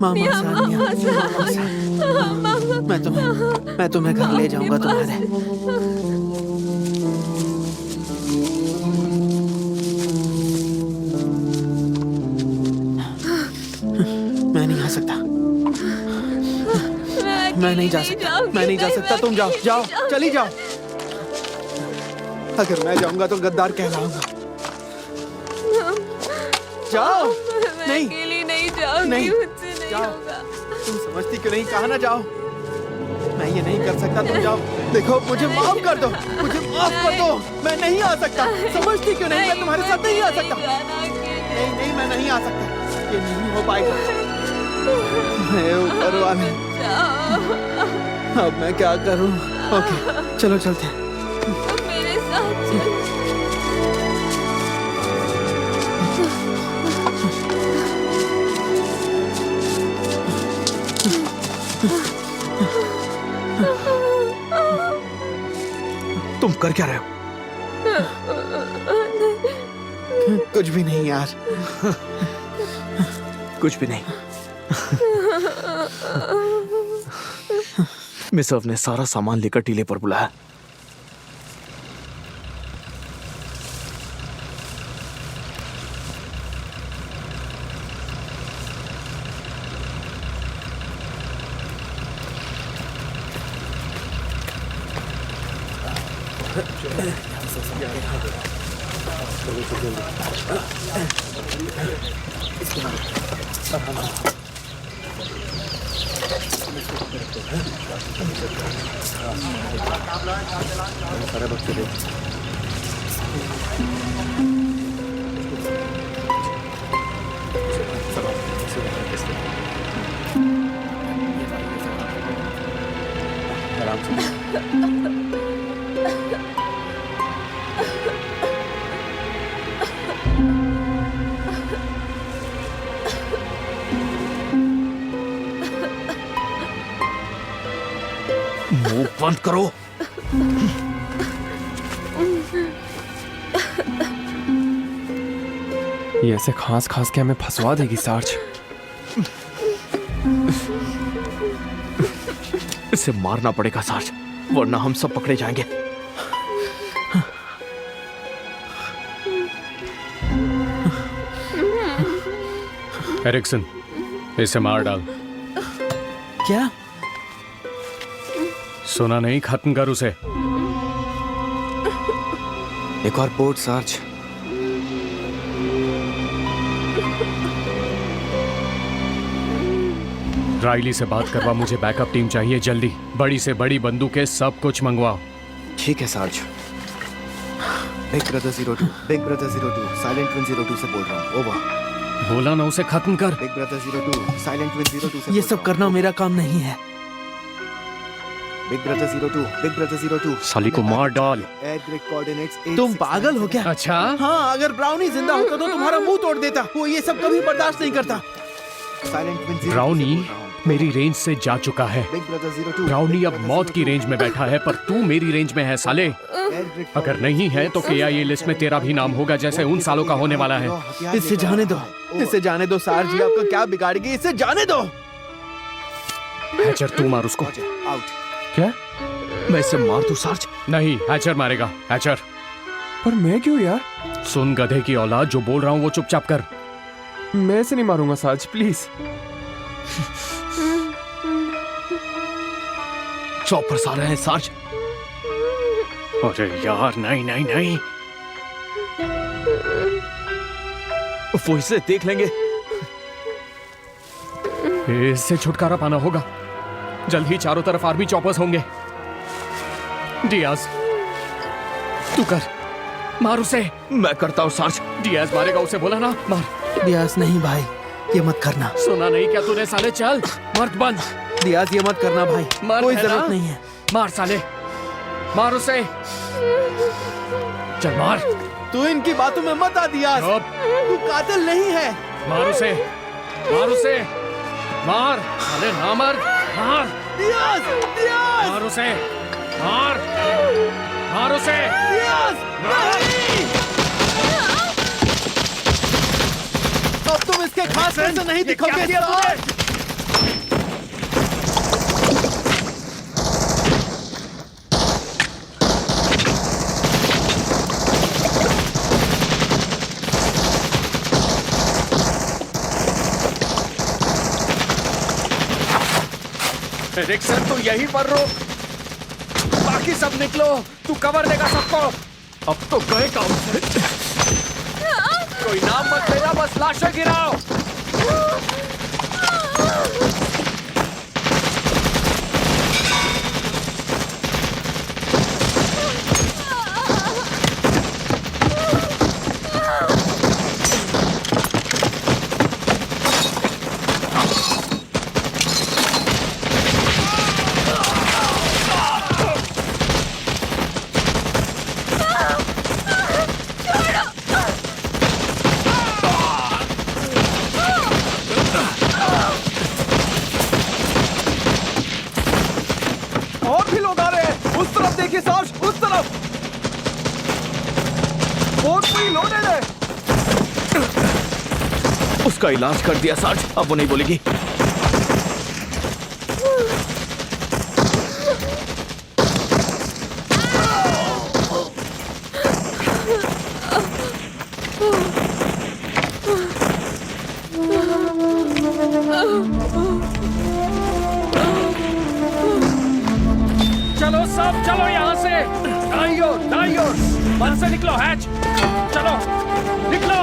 Speaker 6: मामा सान, निया, मामा सान। मैं तुम्हें घर ले जाऊंगा तुम्हारे। मैं नहीं आ सकता, मैं नहीं जा सकता, मैं नहीं जा सकता। तुम जाओ, जाओ, चली जाओ। अगर मैं जाऊंगा तो गद्दार कहलाऊंगा। जाओ। नहीं,
Speaker 2: अकेली नहीं जाऊंगी,
Speaker 6: नहीं,
Speaker 2: मुझसे नहीं
Speaker 6: जाओ।
Speaker 2: होगा।
Speaker 6: तुम समझती क्यों नहीं? कहा ना जाओ। मैं ये नहीं कर सकता, तुम जाओ। देखो, मुझे माफ कर दो, मुझे माफ कर दो। मैं नहीं आ सकता। समझती क्यों नहीं? मैं तुम्हारे साथ नहीं आ सकता। नहीं, नहीं, मैं नहीं आ सकता। ये नहीं हो पाएगा। मैं ऊपर वाले, अब मैं क्या करूं? ओके, चलो चलते हैं।
Speaker 2: तुम मेरे साथ चलो।
Speaker 8: तुम कर क्या रहे हो?
Speaker 6: कुछ भी नहीं यार,
Speaker 8: कुछ भी नहीं। मिसर्व ने सारा सामान लेकर टीले पर बुलाया। मुंह बंद करो।
Speaker 10: ये ऐसे खांस खांस के हमें फंसवा देगी सार्ज।
Speaker 8: इसे मारना पड़ेगा सार्ज, वरना हम सब पकड़े जाएंगे।
Speaker 4: एरिक्सन, इसे मार डाल।
Speaker 6: क्या?
Speaker 4: सुना नहीं? खत्म कर उसे।
Speaker 12: एक और पोर्ट सार्ज।
Speaker 4: राइली से बात करवा, मुझे बैकअप टीम चाहिए जल्दी। बड़ी से बड़ी बंदूकें, सब कुछ मंगवाओ।
Speaker 12: ठीक है sarge. Big brother 02, big brother 02, silent win 02 से बोल रहा हूँ। ओवर।
Speaker 4: बोला ना उसे खत्म कर।
Speaker 12: बिग ब्रदर 02, साइलेंट विन 02 से
Speaker 6: ये सब करना मेरा काम नहीं है।
Speaker 12: Big brother 02, big brother 02।
Speaker 4: साली को मार डाल।
Speaker 12: Air grid coordinates.
Speaker 6: तुम पागल हो क्या?
Speaker 4: अच्छा,
Speaker 6: हाँ, अगर ब्राउनी जिंदा होता तो तुम्हारा मुंह तोड़ देता। वो ये सब कभी बर्दाश्त नहीं करता।
Speaker 12: साइलेंट विन 02
Speaker 4: ब्राउनी मेरी रेंज से जा चुका है।
Speaker 12: Big brother 02।
Speaker 4: ब्राउनी अब मौत की रेंज में बैठा है, पर तू मेरी रेंज में है साले। अगर नहीं है तो KIA लिस्ट में तेरा भी नाम होगा, जैसे उन सालों का होने वाला है।
Speaker 6: इससे जाने दो, इससे जाने दो सार्ज। जी आपका क्या बिगाड़ेगी? इससे जाने दो।
Speaker 4: हैचर, तू मार उसको।
Speaker 12: आउट।
Speaker 4: क्या?
Speaker 8: मैं इसे मार दूं सार्ज?
Speaker 4: नहीं, हैचर मारेगा। हैचर।
Speaker 10: पर मैं क्यों यार?
Speaker 4: सुन गधे की औलाद, जो बोल रहा हूँ वो चुपचाप कर।
Speaker 10: मैं इसे नहीं मारूंगा सार्ज, प्लीज।
Speaker 8: चॉपर्स आ रहे हैं सार्ज।
Speaker 4: अरे यार, नहीं नहीं नहीं।
Speaker 8: वो इसे देख लेंगे।
Speaker 4: इससे छुटकारा पाना होगा। जल्द ही चारों तरफ आर्मी चॉपर्स होंगे। डियाज, तू कर, मार उसे।
Speaker 8: मैं करता हूँ सार्ज।
Speaker 4: डियाज मारेगा उसे, बोला ना? मार।
Speaker 6: डियाज नहीं भाई, ये मत करना।
Speaker 4: सुना नहीं क्या तूने? साले चल, मर्द बंद।
Speaker 6: डियाज ये मत करना भाई, कोई जरूरत नहीं है।
Speaker 4: मार साले, मार उसे। चल मार।
Speaker 6: तू इनकी बातों में मत आ डियाज। तू कातिल नहीं है।
Speaker 4: मार उसे, मार उसे, मार साले, ना मार, मार।
Speaker 6: डियाज, डियाज,
Speaker 4: मार उसे, मार, मार उसे।
Speaker 6: डियाज, नहीं। अब तुम इसके खास ऐसे नहीं दिखोगे।
Speaker 1: एरिक्सन, तू यहीं पर रुक, बाकी सब निकलो। तू कवर देगा सबको।
Speaker 4: अब तो गए काम से।
Speaker 1: कोई नाम मत लेना, बस लाशें गिराओ।
Speaker 6: काफी लोग आ रहे हैं। उस तरफ देखिए सार्ज, उस तरफ। बोट पूरी लोडेड है।
Speaker 8: उसका इलाज कर दिया सार्ज, अब वो नहीं बोलेगी।
Speaker 1: चलो सब चलो यहाँ से। दाईं ओर वहां से निकलो हैच। चलो निकलो।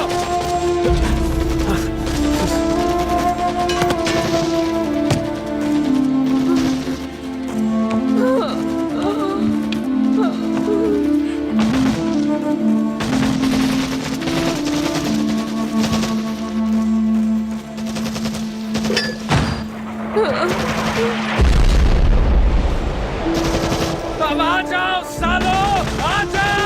Speaker 1: अब आ जाओ सालो, आ जाओ।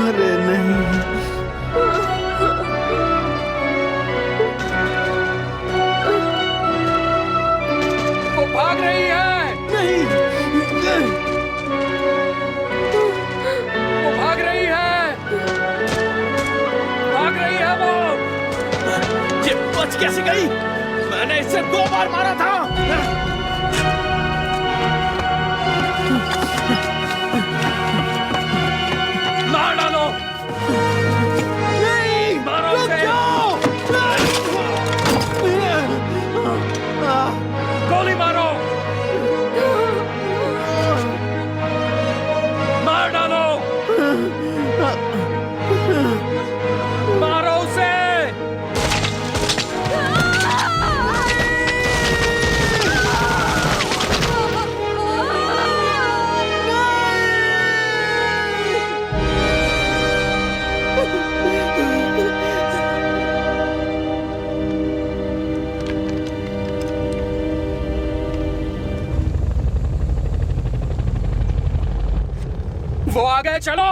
Speaker 6: अरे नहीं।
Speaker 1: वो भाग रही है।
Speaker 6: नहीं।
Speaker 1: वो भाग रही है। भाग रही है वो।
Speaker 8: ये बच कैसे गई? मैंने इसे 2 बार मारा था।
Speaker 1: मार डालो।
Speaker 6: नहीं,
Speaker 1: मारो
Speaker 6: रुक
Speaker 1: उसे।
Speaker 6: जाओ।
Speaker 1: गोली मारो। मार डालो। मारो उसे। वो आ गए, चलो।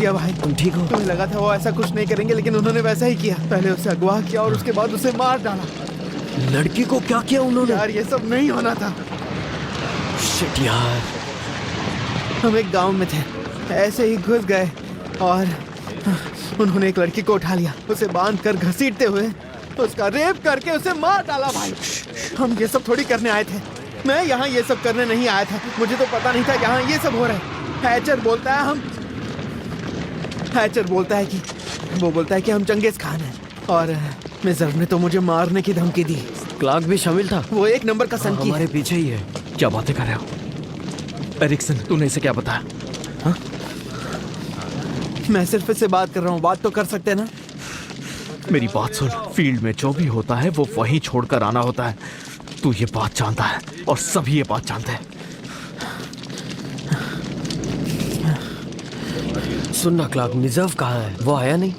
Speaker 6: गया भाई।
Speaker 9: तुम ठीक हो?
Speaker 6: तुम्हें लगा था वो ऐसा कुछ नहीं करेंगे, लेकिन उन्होंने वैसा ही किया। पहले उसे अगवा किया और उसके बाद उसे मार डाला।
Speaker 9: लड़की को क्या किया उन्होंने?
Speaker 6: यार ये सब नहीं होना था।
Speaker 9: शिट यार।
Speaker 6: हम एक गांव में थे, ऐसे ही घुस गए और उन्होंने एक लड़की को उठा लिया, उसे बांध कर घसीटते हुए उसका रेप करके उसे मार डाला भाई। हम ये सब थोड़ी करने आए थे। मैं यहाँ ये सब करने नहीं आया था। मुझे तो पता नहीं था यहाँ ये सब हो रहा है। हैचर बोलता है कि हम चंगेज खान हैं और मिजर ने तो मुझे मारने की धमकी दी।
Speaker 9: क्लार्क भी शामिल था?
Speaker 6: वो एक नंबर का संकी
Speaker 9: हमारे पीछे ही है।
Speaker 8: क्या बातें कर रहे हो एरिक्सन? तूने इसे क्या बताया? हाँ?
Speaker 6: मैं सिर्फ इससे बात कर रहा हूँ, बात तो कर सकते हैं ना?
Speaker 8: मेरी बात सुन, फील्ड में जो भी होता है वो वहीं छोड़कर आना होता है। तू ये बात जानता है और सभी ये बात जानते हैं।
Speaker 9: सुनना क्लार्क, निजर्व कहाँ है? वो आया नहीं?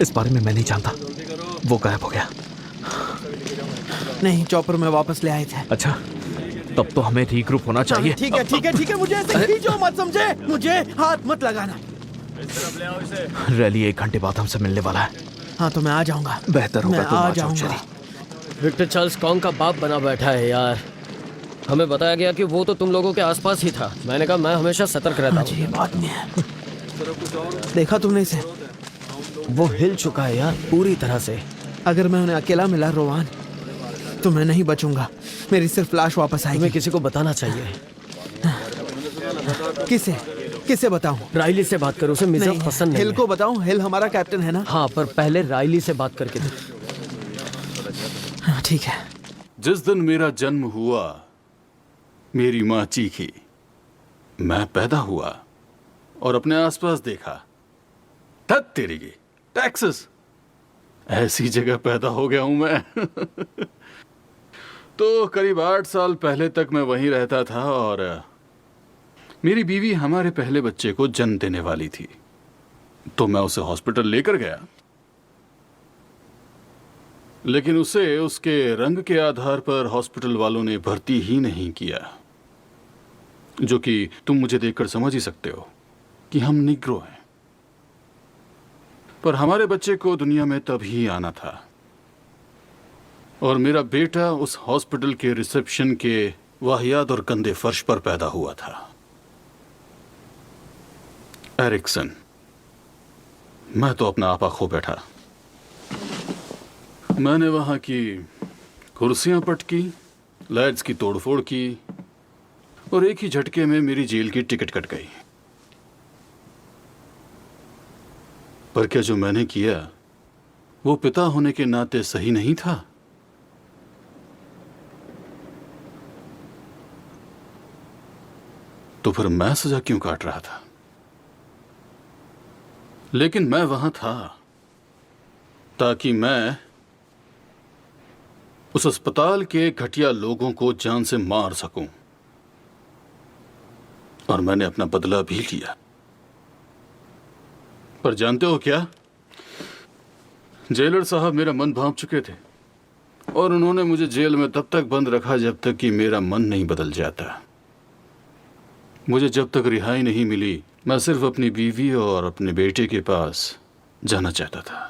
Speaker 8: इस बारे में मैं नहीं जानता, वो गायब हो गया।
Speaker 6: नहीं, चॉपर में वापस ले आए थे।
Speaker 8: अच्छा, तब तो हमें रीग्रुप होना चाहिए।
Speaker 6: ठीक है, मुझे ऐसे खींचो मत, समझे? मुझे हाथ मत लगाना।
Speaker 8: रैली 1 घंटे बाद हमसे मिलने वाला है।
Speaker 6: हाँ तो मैं आ जाऊंगा।
Speaker 8: बेहतर होगा तुम आ जाओ।
Speaker 9: विक्टर चार्ल्स कॉन्ग का बाप बना बैठा है यार। हमें बताया गया कि वो तो तुम लोगों के आसपास ही था। मैंने कहा मैं हमेशा सतर्क रहता हूँ।
Speaker 6: ये बात नहीं है। देखा तुमने इसे?
Speaker 9: वो हिल चुका है यार पूरी तरह से।
Speaker 6: अगर मैं उन्हें अकेला मिला रोवान, तो मैं नहीं बचूंगा। मेरी सिर्फ लाश वापस आएगी।
Speaker 9: तुम्हें किसी को बताना चाहिए।
Speaker 6: किसे बताऊं?
Speaker 9: राइली से बात करो, उसे मिजाज पसंद नहीं
Speaker 6: हिल को बताऊं? हिल हमारा कैप्टन है ना?
Speaker 9: हाँ, पर पहले राइली से बात करके दे।
Speaker 6: हाँ, ठीक है।
Speaker 3: जिस दिन मेरा जन्म हुआ मेरी माँ चीखी। मैं पैदा हुआ और अपने आसपास देखा, धत तेरी की टेक्सास, ऐसी जगह पैदा हो गया हूं मैं। तो करीब 8 साल पहले तक मैं वहीं रहता था और मेरी बीवी हमारे पहले बच्चे को जन्म देने वाली थी। तो मैं उसे हॉस्पिटल लेकर गया, लेकिन उसे उसके रंग के आधार पर हॉस्पिटल वालों ने भर्ती ही नहीं किया। जो कि तुम मुझे देखकर समझ ही सकते हो कि हम निग्रो हैं। पर हमारे बच्चे को दुनिया में तभी आना था और मेरा बेटा उस हॉस्पिटल के रिसेप्शन के वाहियात और गंदे फर्श पर पैदा हुआ था। एरिक्सन, मैं तो अपना आपा खो बैठा। मैंने वहां की कुर्सियां पटकी, लाइट्स की तोड़फोड़ की और एक ही झटके में मेरी जेल की टिकट कट गई। पर क्या जो मैंने किया वो पिता होने के नाते सही नहीं था? तो फिर मैं सजा क्यों काट रहा था? लेकिन मैं वहां था ताकि मैं उस अस्पताल के घटिया लोगों को जान से मार सकूं, और मैंने अपना बदला भी लिया। पर जानते हो क्या, जेलर साहब मेरा मन भांप चुके थे और उन्होंने मुझे जेल में तब तक बंद रखा जब तक कि मेरा मन नहीं बदल जाता। मुझे जब तक रिहाई नहीं मिली, मैं सिर्फ अपनी बीवी और अपने बेटे के पास जाना चाहता था।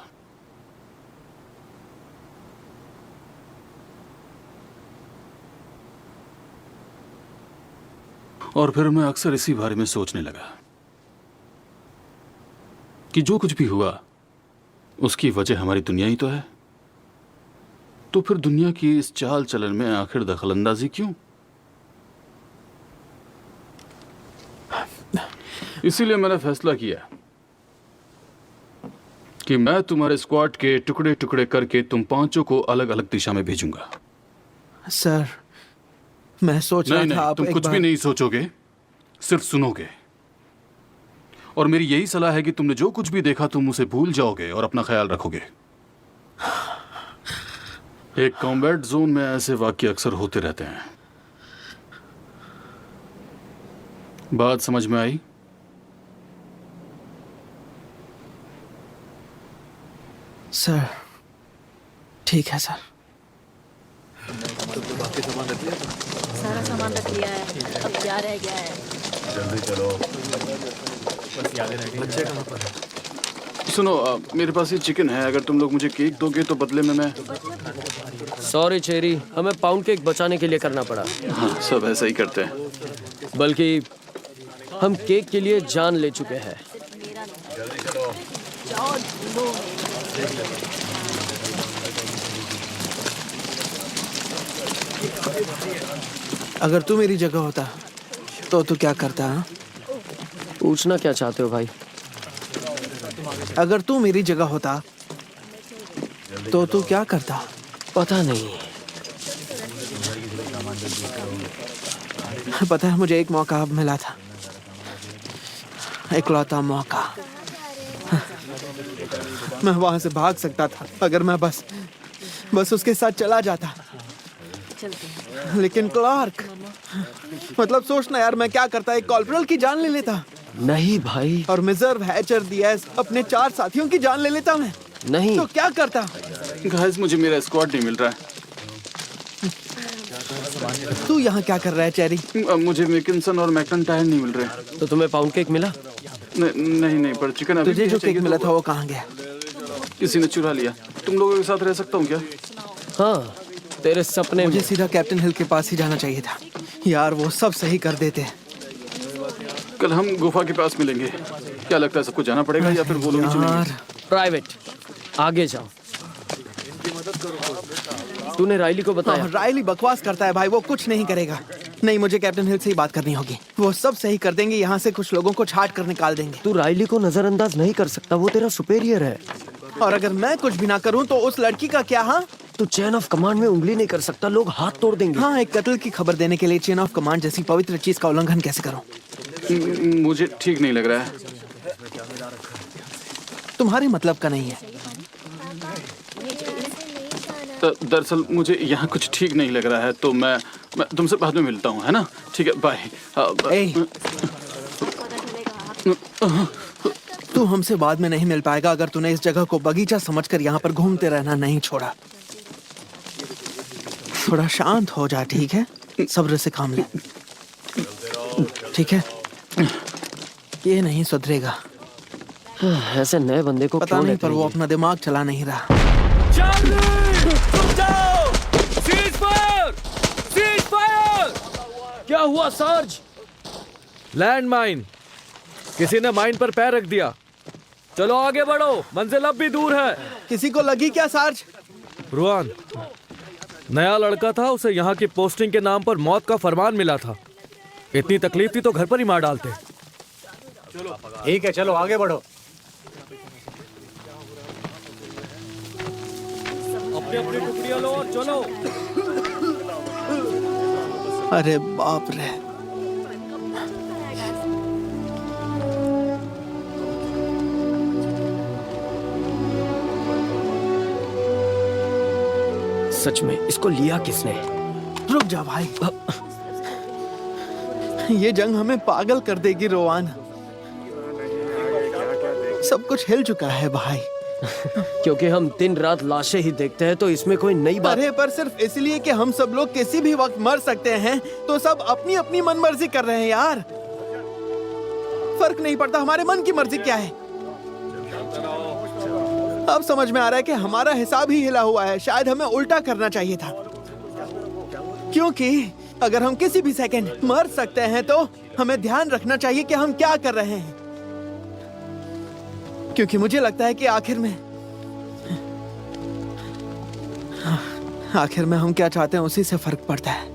Speaker 3: और फिर मैं अक्सर इसी बारे में सोचने लगा कि जो कुछ भी हुआ उसकी वजह हमारी दुनिया ही तो है। तो फिर दुनिया की इस चाल चलन में आखिर दखलंदाजी क्यों? इसीलिए मैंने फैसला किया कि मैं तुम्हारे स्क्वाड के टुकड़े टुकड़े करके तुम पांचों को अलग अलग दिशा में भेजूंगा।
Speaker 6: सर, मैं सोच रहा था आप
Speaker 3: तुम कुछ भी नहीं सोचोगे, सिर्फ सुनोगे। और मेरी यही सलाह है कि तुमने जो कुछ भी देखा तुम उसे भूल जाओगे और अपना ख्याल रखोगे। एक कॉम्बैट जोन में ऐसे वाक्य अक्सर होते रहते हैं। बात समझ में आई?
Speaker 6: सर, ठीक है सर।
Speaker 2: सारा सामान रख लिया है, अब क्या रह गया है?
Speaker 3: सुनो, मेरे पास ये चिकन है। अगर तुम लोग मुझे केक दोगे तो बदले में मैं।
Speaker 9: सॉरी चेरी, हमें पाउंड केक बचाने के लिए करना पड़ा।
Speaker 3: हाँ, सब ऐसा ही करते हैं।
Speaker 9: बल्कि हम केक के लिए जान ले चुके हैं।
Speaker 6: अगर तू मेरी जगह होता तो तू क्या करता? हाँ?
Speaker 9: पूछना क्या चाहते हो भाई?
Speaker 6: अगर तू मेरी जगह होता तो तू क्या करता?
Speaker 9: पता नहीं।
Speaker 6: पता है, मुझे एक मौका अब मिला था, इकलौता मौका। मैं वहां से भाग सकता था अगर मैं बस उसके साथ चला जाता। लेकिन क्लार्क, मतलब सोचना यार, मैं क्या करता, एक कॉर्पोरल की जान ले लेता।
Speaker 9: नहीं भाई।
Speaker 6: और मिजर्व, हैचर, दियास, अपने 4 साथियों की जान ले लेता मैं।
Speaker 9: नहीं
Speaker 6: तो क्या करता?
Speaker 3: गाइस, मुझे मेरा स्क्वाड नहीं मिल रहा है।
Speaker 6: तू यहाँ क्या कर रहा है चेरी?
Speaker 3: मुझे मैकिंसन और मैकइंटायर नहीं मिल रहे।
Speaker 9: तो तुम्हें पाउंड केक मिला?
Speaker 3: नहीं, पर चिकन अभी
Speaker 6: तुझे जो केक मिला था वो कहाँ गया?
Speaker 3: किसी ने चुरा लिया। तुम लोगों के साथ रह सकता हूँ क्या?
Speaker 9: हाँ, तेरे सपने
Speaker 6: मुझे सीधा कैप्टन हिल के पास ही जाना चाहिए था यार, वो सब सही कर देते।
Speaker 3: कल हम गुफा के पास मिलेंगे। क्या लगता है, सबको जाना पड़ेगा या फिर वो लोग चलेंगे?
Speaker 9: प्राइवेट, आगे जाओ। तूने राइली को बताया?
Speaker 6: राइली बकवास करता है भाई, वो कुछ नहीं करेगा। नहीं, मुझे कैप्टन हिल से ही बात करनी होगी। वो सब सही कर देंगे, यहाँ से कुछ लोगों को छाट कर निकाल देंगे।
Speaker 9: तू राइली को नजरअंदाज नहीं कर सकता, वो तेरा सुपेरियर है।
Speaker 6: और अगर मैं कुछ भी ना करूँ तो उस लड़की का क्या? हाँ,
Speaker 9: तू चेन ऑफ कमांड में उंगली नहीं कर सकता, लोग हाथ तोड़ देंगे।
Speaker 6: हाँ, एक कत्ल की खबर देने के लिए चेन ऑफ कमांड जैसी पवित्र चीज का उल्लंघन कैसे करूँ?
Speaker 3: मुझे ठीक नहीं लग रहा है।
Speaker 6: तुम्हारे मतलब का नहीं है।
Speaker 3: दरअसल मुझे यहाँ कुछ ठीक नहीं लग रहा है, तो मैं तुमसे बाद में मिलता हूँ, है ना? ठीक है, बाय।
Speaker 6: तू हमसे बाद में नहीं मिल पाएगा अगर तूने इस जगह को बगीचा समझकर यहाँ पर घूमते रहना नहीं छोड़ा। थोड़ा शांत हो जा, ठीक है? सब्र से काम ले, ठीक है? ये नहीं सुधरेगा।
Speaker 9: ऐसे नए बंदे को
Speaker 6: पता नहीं, पर वो अपना दिमाग चला नहीं रहा।
Speaker 9: क्या हुआ सार्ज?
Speaker 7: लैंड माइन, किसी ने माइन पर पैर रख दिया। चलो आगे बढ़ो, मंजिल अब भी दूर है।
Speaker 6: किसी को लगी क्या सार्ज?
Speaker 7: रुआन, नया लड़का था, उसे यहाँ की पोस्टिंग के नाम पर मौत का फरमान मिला था। इतनी तकलीफ थी तो घर पर ही मार डालते।
Speaker 10: ठीक है, चलो आगे बढ़ो।
Speaker 7: अपनी अपनी टुकड़ियां लो और चलो।
Speaker 6: अरे बाप रे,
Speaker 9: सच में इसको लिया किसने?
Speaker 6: रुक जा भाई, ये जंग हमें पागल कर देगी रोवान। सब कुछ हिल चुका है भाई।
Speaker 9: क्योंकि हम दिन रात लाशें ही देखते हैं, तो इसमें कोई नई बात।
Speaker 6: अरे पर सिर्फ इसलिए कि हम सब लोग किसी भी वक्त मर सकते हैं, तो सब अपनी अपनी मनमर्जी कर रहे हैं यार। फर्क नहीं पड़ता हमारे मन की मर्जी क्या है। अब समझ में आ रहा है कि हमारा हिसाब ही हिला हुआ है। शायद हमें उल्टा करना चाहिए था, क्योंकि अगर हम किसी भी सेकंड मर सकते हैं तो हमें ध्यान रखना चाहिए कि हम क्या कर रहे हैं। क्योंकि मुझे लगता है कि आखिर में हम क्या चाहते हैं उसी से फर्क पड़ता है।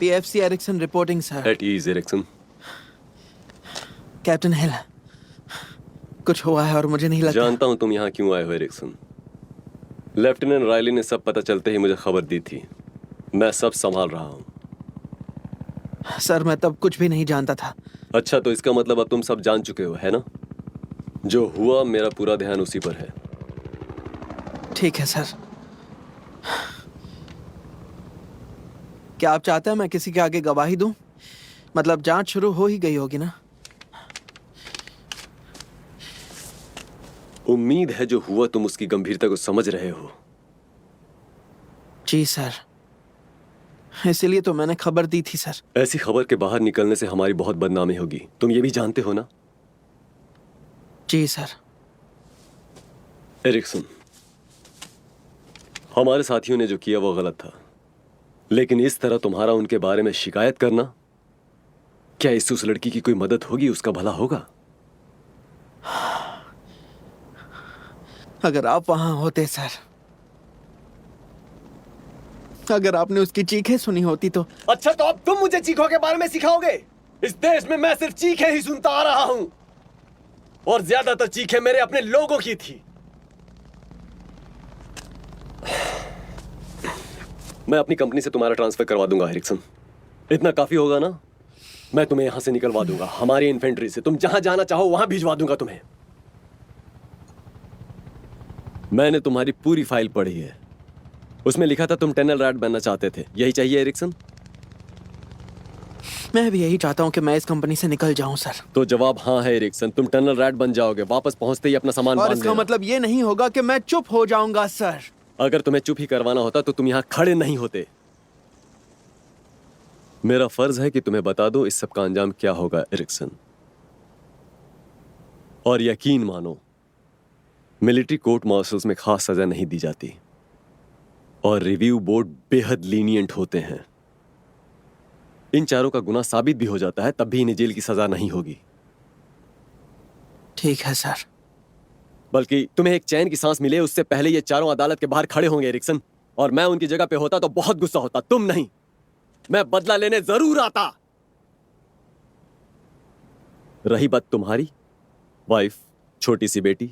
Speaker 6: PFC Ericsson reporting sir.
Speaker 5: At ease Ericsson.
Speaker 6: Captain Hill, कुछ हुआ है और मुझे नहीं लगता।
Speaker 5: जानता हूं तुम यहाँ क्यों आए हो एरिक्सन। लेफ्टिनेंट रायली ने सब पता चलते ही मुझे खबर दी थी। मैं सब संभाल रहा हूँ।
Speaker 6: सर मैं तब कुछ भी नहीं जानता था।
Speaker 5: अच्छा, तो इसका मतलब अब तुम सब जान चुके हो, है ना? जो हुआ, मेरा पूरा ध्यान उसी पर है।
Speaker 6: ठीक है सर। क्या आप चाहते हैं मैं किसी के आगे गवाही दूं? मतलब जांच शुरू हो ही गई होगी ना?
Speaker 5: उम्मीद है जो हुआ तुम उसकी गंभीरता को समझ रहे हो।
Speaker 6: जी सर, इसीलिए तो मैंने खबर दी थी सर।
Speaker 5: ऐसी खबर के बाहर निकलने से हमारी बहुत बदनामी होगी, तुम ये भी जानते हो ना?
Speaker 6: जी सर।
Speaker 5: एरिक्सन, हमारे साथियों ने जो किया वो गलत था, लेकिन इस तरह तुम्हारा उनके बारे में शिकायत करना, क्या इससे उस लड़की की कोई मदद होगी, उसका भला होगा?
Speaker 6: अगर आप वहां होते सर, अगर आपने उसकी चीखें सुनी होती तो।
Speaker 5: अच्छा, तो अब तुम मुझे चीखों के बारे में सिखाओगे? इस देश में मैं सिर्फ चीखें ही सुनता आ रहा हूं, और ज्यादातर चीखें मेरे अपने लोगों की थी। मैं अपनी कंपनी से तुम्हारा ट्रांसफर करवा दूंगा एरिक्सन, इतना काफी होगा ना? मैं तुम्हें यहां से निकलवा दूंगा, हमारी इन्फेंट्री से। तुम जहां जाना चाहो वहां भिजवा दूंगा तुम्हें। मैंने तुम्हारी पूरी फाइल पढ़ी है, उसमें लिखा था तुम टनल रैट बनना चाहते थे, यही चाहिए एरिक्सन?
Speaker 6: मैं भी यही चाहता हूं कि मैं इस कंपनी से निकल जाऊं सर।
Speaker 5: तो जवाब हाँ है एरिक्सन, तुम टनल रैट बन जाओगे, वापस पहुंचते ही अपना सामान
Speaker 6: और
Speaker 5: बांध
Speaker 6: इसका
Speaker 5: लेना।
Speaker 6: मतलब ये नहीं होगा कि मैं चुप हो जाऊंगा सर।
Speaker 5: अगर तुम्हें चुप ही करवाना होता तो तुम यहां खड़े नहीं होते। मेरा फर्ज है कि तुम्हें बता दो इस सब का अंजाम क्या होगा एरिक्सन। और यकीन मानो, मिलिट्री कोर्ट मार्शल्स में खास सजा नहीं दी जाती, और रिव्यू बोर्ड बेहद लीनियंट होते हैं। इन चारों का गुनाह साबित भी हो जाता है, तब भी इन्हें जेल की सजा नहीं होगी।
Speaker 6: ठीक है सर।
Speaker 5: बल्कि तुम्हें एक चैन की सांस मिले उससे पहले ये चारों अदालत के बाहर खड़े होंगे एरिक्सन, और मैं उनकी जगह पे होता तो बहुत गुस्सा होता, तुम नहीं। मैं बदला लेने जरूर आता। रही बात तुम्हारी वाइफ, छोटी सी बेटी,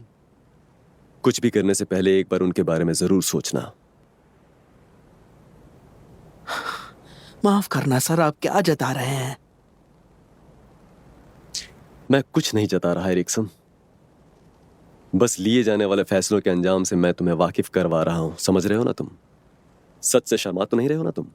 Speaker 5: कुछ भी करने से पहले एक बार उनके बारे में जरूर सोचना।
Speaker 6: माफ करना सर, आप क्या जता रहे हैं?
Speaker 5: मैं कुछ नहीं जता रहा एरिक्सन, बस लिए जाने वाले फैसलों के अंजाम से मैं तुम्हें वाकिफ करवा रहा हूं। समझ रहे हो ना तुम? सच से शर्मा तो नहीं रहे हो ना तुम?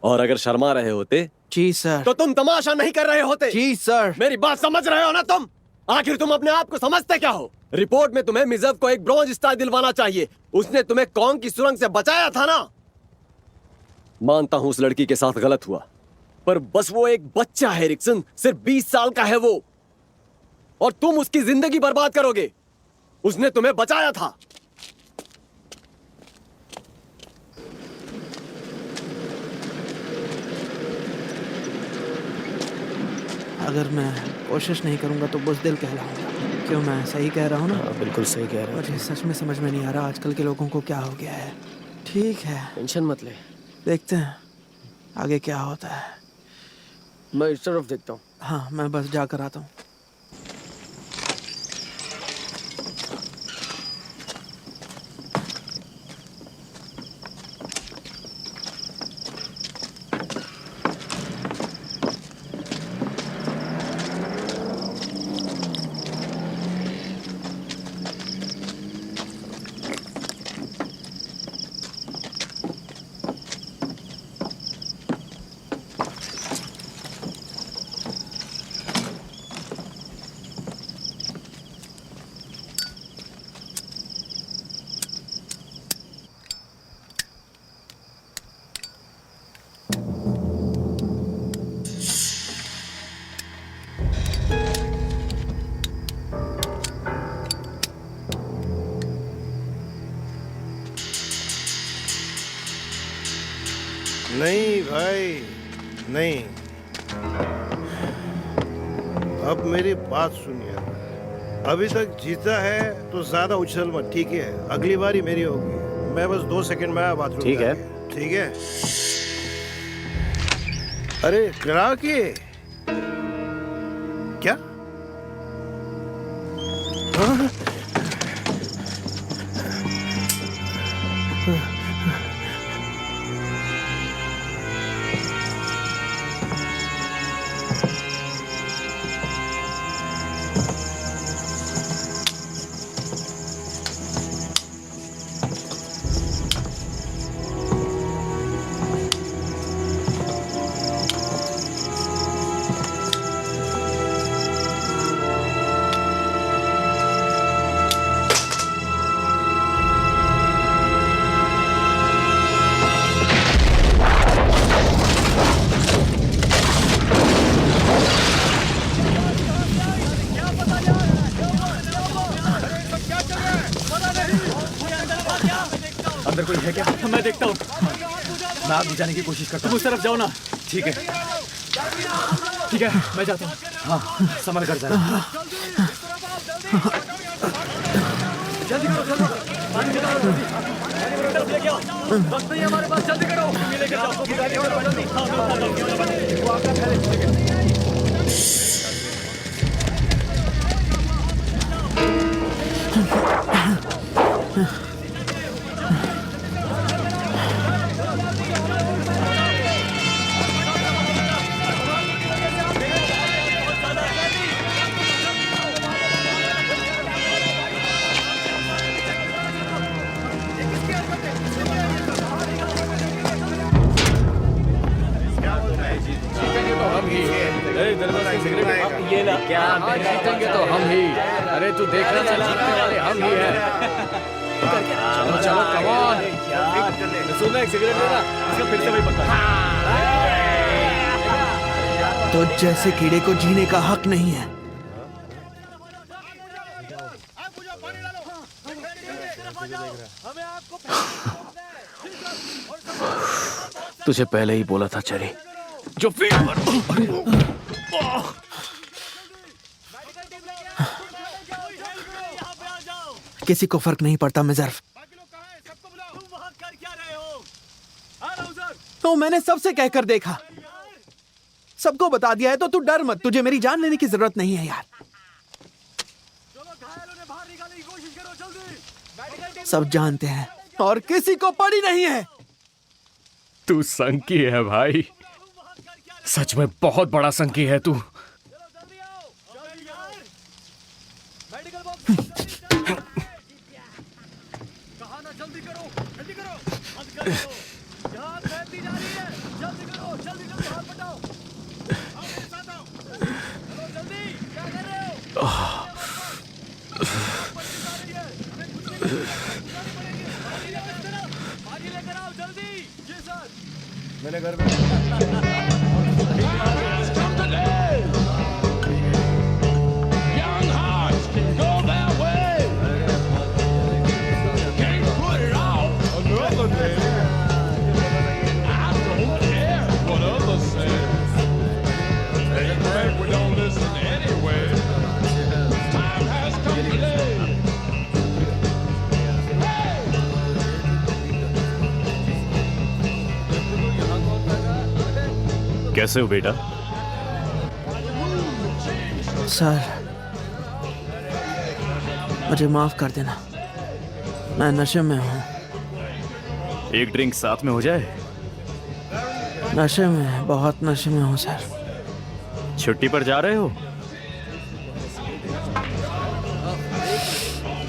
Speaker 5: और अगर शर्मा रहे होते
Speaker 6: जी सर,
Speaker 5: तो तुम तमाशा नहीं कर रहे होते।
Speaker 6: जी सर।
Speaker 5: मेरी बात समझ रहे हो ना तुम? आखिर तुम अपने आप को समझते क्या हो? रिपोर्ट में तुम्हें मिजर्व को एक ब्रॉन्ज स्टार दिलवाना चाहिए, उसने तुम्हें कौन की सुरंग से बचाया था ना। मानता हूं उस लड़की के साथ गलत हुआ, पर बस वो एक बच्चा है एरिक्सन, सिर्फ 20 साल का है वो, और तुम उसकी जिंदगी बर्बाद करोगे। उसने तुम्हें बचाया था।
Speaker 6: अगर मैं कोशिश नहीं करूंगा तो बुज़दिल कहलाऊंगा। क्यों, मैं सही कह रहा हूँ ना?
Speaker 9: बिल्कुल सही कह रहे हो।
Speaker 6: मुझे सच में समझ में नहीं आ रहा आजकल के लोगों को क्या हो गया है। ठीक है,
Speaker 9: टेंशन मत ले,
Speaker 6: देखते हैं आगे क्या होता है।
Speaker 9: मैं इस तरफ देखता हूँ।
Speaker 6: हाँ, मैं बस जाकर आता हूँ।
Speaker 11: नहीं भाई, नहीं। अब मेरी बात सुनिए, अभी तक जीता है तो ज्यादा उछल मत, ठीक है? अगली बारी मेरी होगी। मैं बस 2 सेकंड में आया बाथरूम।
Speaker 12: ठीक है।
Speaker 11: ठीक है। अरे ग्राहक ये क्या? हाँ?
Speaker 7: कोई है क्या? मैं देखता हूँ। मैं आगे जाने की कोशिश करता हूँ। तुम उस तरफ जाओ ना। ठीक है, ठीक है, मैं जाता हूँ। हाँ, संभल कर जाना। जल्दी करो, जल्दी पानी निकालो, जल्दी तरफ लेके आओ। वक्त नहीं हमारे पास, जल्दी करो। लेके जाओ जल्दी। वो आपका पहले
Speaker 1: ये ना क्या जीतेंगे तो हम ही। अरे तू देख रहा है, जीतने वाले हम ही हैं। चलो चलो कमान।
Speaker 7: सुनना, एक सिगरेट लेना। इसका फिर से वही पक्का।
Speaker 6: तो जैसे कीड़े को जीने का हक नहीं है।
Speaker 8: तुझे पहले ही बोला था चेरी, जो
Speaker 6: किसी को फर्क नहीं पड़ता मिजर्फ। तो मैंने सबसे कहकर देखा, सबको बता दिया है, तो तू डर मत। तुझे मेरी जान लेने की जरूरत नहीं है यार। सब जानते हैं और किसी को पड़ी नहीं है।
Speaker 4: तू संकी है भाई, सच में बहुत बड़ा संकी है तू।
Speaker 11: मैंने घर में
Speaker 4: कैसे हो बेटा?
Speaker 6: सर, मुझे माफ कर देना, मैं नशे में हूँ।
Speaker 4: एक ड्रिंक साथ में हो जाए?
Speaker 6: नशे में, बहुत नशे में हूँ सर।
Speaker 4: छुट्टी पर जा रहे हो?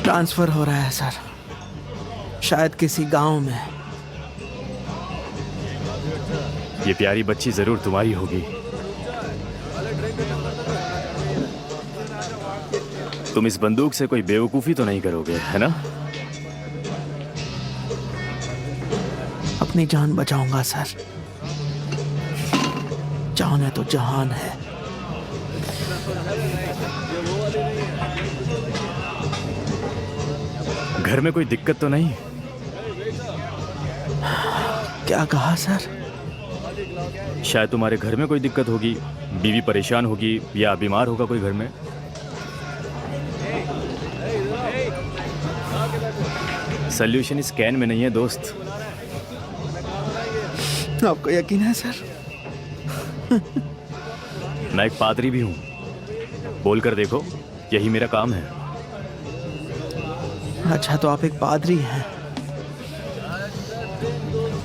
Speaker 6: ट्रांसफर हो रहा है सर, शायद किसी गांव में।
Speaker 4: ये प्यारी बच्ची जरूर तुम्हारी होगी। तुम इस बंदूक से कोई बेवकूफी तो नहीं करोगे, है ना?
Speaker 6: अपनी जान बचाऊंगा सर। जान है तो जहान है।
Speaker 4: घर में कोई दिक्कत तो नहीं?
Speaker 6: क्या कहा सर?
Speaker 4: शायद तुम्हारे घर में कोई दिक्कत होगी, बीवी परेशान होगी या बीमार होगा कोई घर में। सॉल्यूशन इस कैन में नहीं है दोस्त।
Speaker 6: आपको यकीन है सर?
Speaker 4: मैं एक पादरी भी हूं, बोलकर देखो, यही मेरा काम है।
Speaker 6: अच्छा, तो आप एक पादरी हैं?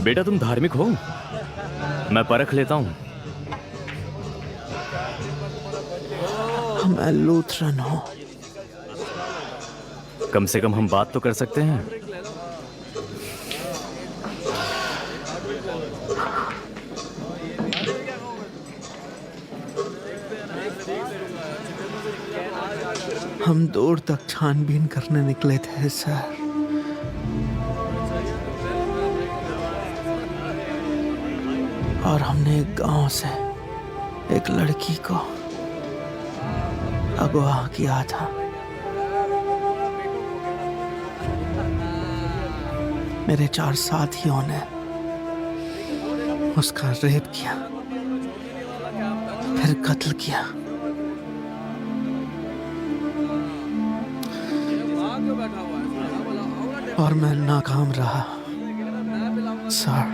Speaker 4: बेटा तुम धार्मिक हो? मैं परख लेता हूं।
Speaker 6: मैं लूथरन हूं।
Speaker 4: कम से कम हम बात तो कर सकते हैं।
Speaker 6: हम दूर तक छानबीन करने निकले थे सर। और हमने एक गांव से एक लड़की को अगवा किया था। मेरे 4 साथियों ने उसका रेप किया, फिर कत्ल किया। और मैं नाकाम रहा सर।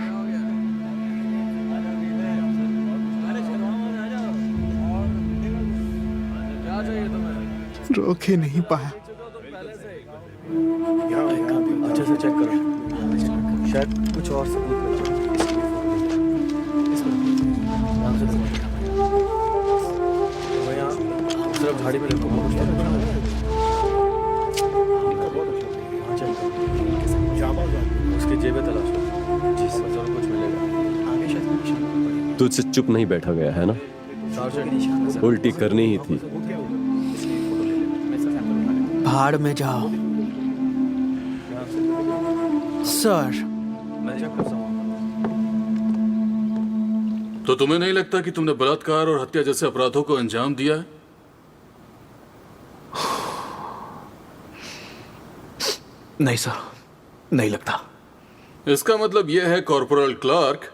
Speaker 6: रोक ही नहीं पाया।
Speaker 7: अच्छे से चेक करो, शायद कुछ और सबूत मिल जाए। सिर्फ झाड़ी में उसकी जेबें तलाशो, जिससे जरूर कुछ मिलेगा।
Speaker 5: तुझसे चुप नहीं बैठा गया है ना? उल्टी करनी ही थी।
Speaker 6: भाड़ में जाओ सर।
Speaker 3: तो तुम्हें नहीं लगता कि तुमने बलात्कार और हत्या जैसे अपराधों को अंजाम दिया है?
Speaker 8: नहीं सर, नहीं लगता।
Speaker 3: इसका मतलब यह है कॉर्पोरल क्लार्क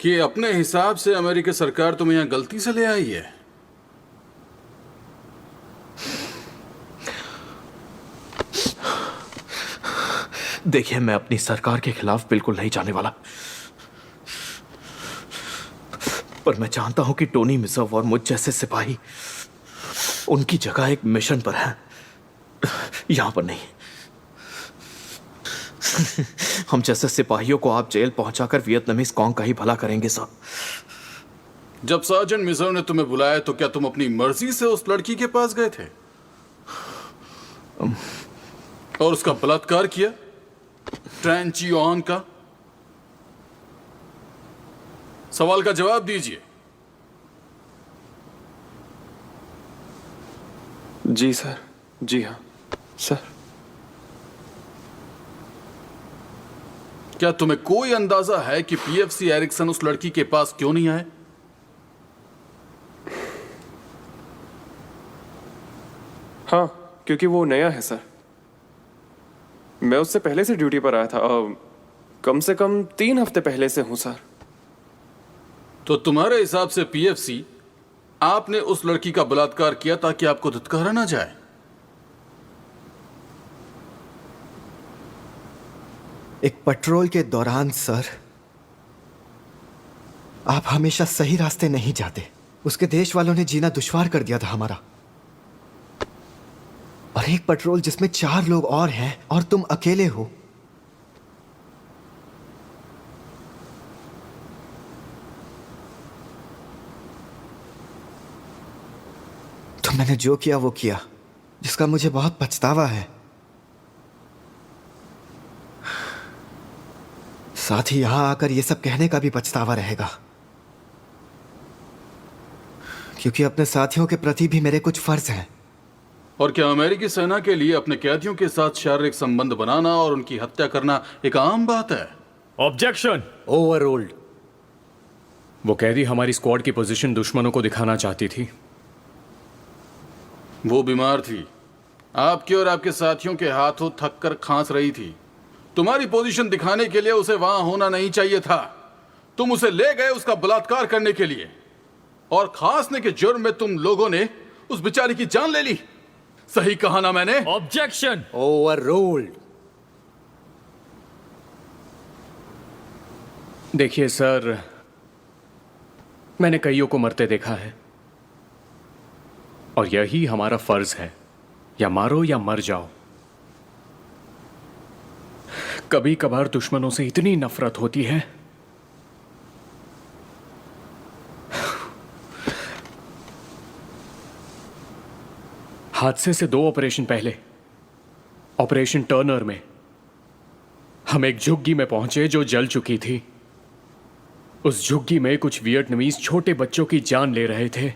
Speaker 3: कि अपने हिसाब से अमेरिकी सरकार तुम्हें यहां गलती से ले आई है।
Speaker 8: देखिए, मैं अपनी सरकार के खिलाफ बिल्कुल नहीं जाने वाला, पर मैं जानता हूं कि टोनी मिसव और मुझ जैसे सिपाही उनकी जगह एक मिशन पर है, यहां पर नहीं। हम जैसे सिपाहियों को आप जेल पहुंचाकर वियतनामीज कॉन्ग का ही भला करेंगे साहब।
Speaker 3: जब सार्जेंट मिसव ने तुम्हें बुलाया तो क्या तुम अपनी मर्जी से उस लड़की के पास गए थे और उसका बलात्कार किया? ट्रैन ची ऑन का सवाल का जवाब दीजिए।
Speaker 10: जी सर, जी हाँ सर।
Speaker 3: क्या तुम्हें कोई अंदाजा है कि पीएफसी एरिक्सन उस लड़की के पास क्यों नहीं आए?
Speaker 10: हाँ, क्योंकि वो नया है सर। मैं उससे पहले से ड्यूटी पर आया था, कम से कम 3 हफ्ते पहले से हूं सर।
Speaker 3: तो तुम्हारे हिसाब से पीएफसी आपने उस लड़की का बलात्कार किया ताकि आपको धुतकारा ना जाए?
Speaker 12: एक पेट्रोल के दौरान सर, आप हमेशा सही रास्ते नहीं जाते। उसके देश वालों ने जीना दुश्वार कर दिया था हमारा। और एक पेट्रोल जिसमें 4 लोग और हैं और तुम अकेले हो। तो मैंने जो किया वो किया, जिसका मुझे बहुत पछतावा है। साथ ही यहां आकर ये सब कहने का भी पछतावा रहेगा, क्योंकि अपने साथियों के प्रति भी मेरे कुछ फर्ज हैं।
Speaker 3: और क्या अमेरिकी सेना के लिए अपने कैदियों के साथ शारीरिक संबंध बनाना और उनकी हत्या करना एक आम बात है?
Speaker 4: ऑब्जेक्शन।
Speaker 9: Over ruled.
Speaker 4: वो कैदी हमारी स्क्वाड की पोजीशन दुश्मनों को दिखाना चाहती थी।
Speaker 3: वो बीमार थी, आपके और आपके साथियों के हाथों थक कर खांस रही थी। तुम्हारी पोजीशन दिखाने के लिए उसे वहां होना नहीं चाहिए था। तुम उसे ले गए उसका बलात्कार करने के लिए, और खांसने के जुर्म में तुम लोगों ने उस बेचारी की जान ले ली। सही कहा ना मैंने?
Speaker 4: ऑब्जेक्शन।
Speaker 9: Over ruled.
Speaker 4: देखिए सर, मैंने कईयों को मरते देखा है, और यही हमारा फर्ज है, या मारो या मर जाओ। कभी कभार दुश्मनों से इतनी नफरत होती है, हादसे से 2 ऑपरेशन पहले, ऑपरेशन टर्नर में, हम एक झुग्गी में पहुंचे जो जल चुकी थी। उस झुग्गी में कुछ वियतनामीज छोटे बच्चों की जान ले रहे थे।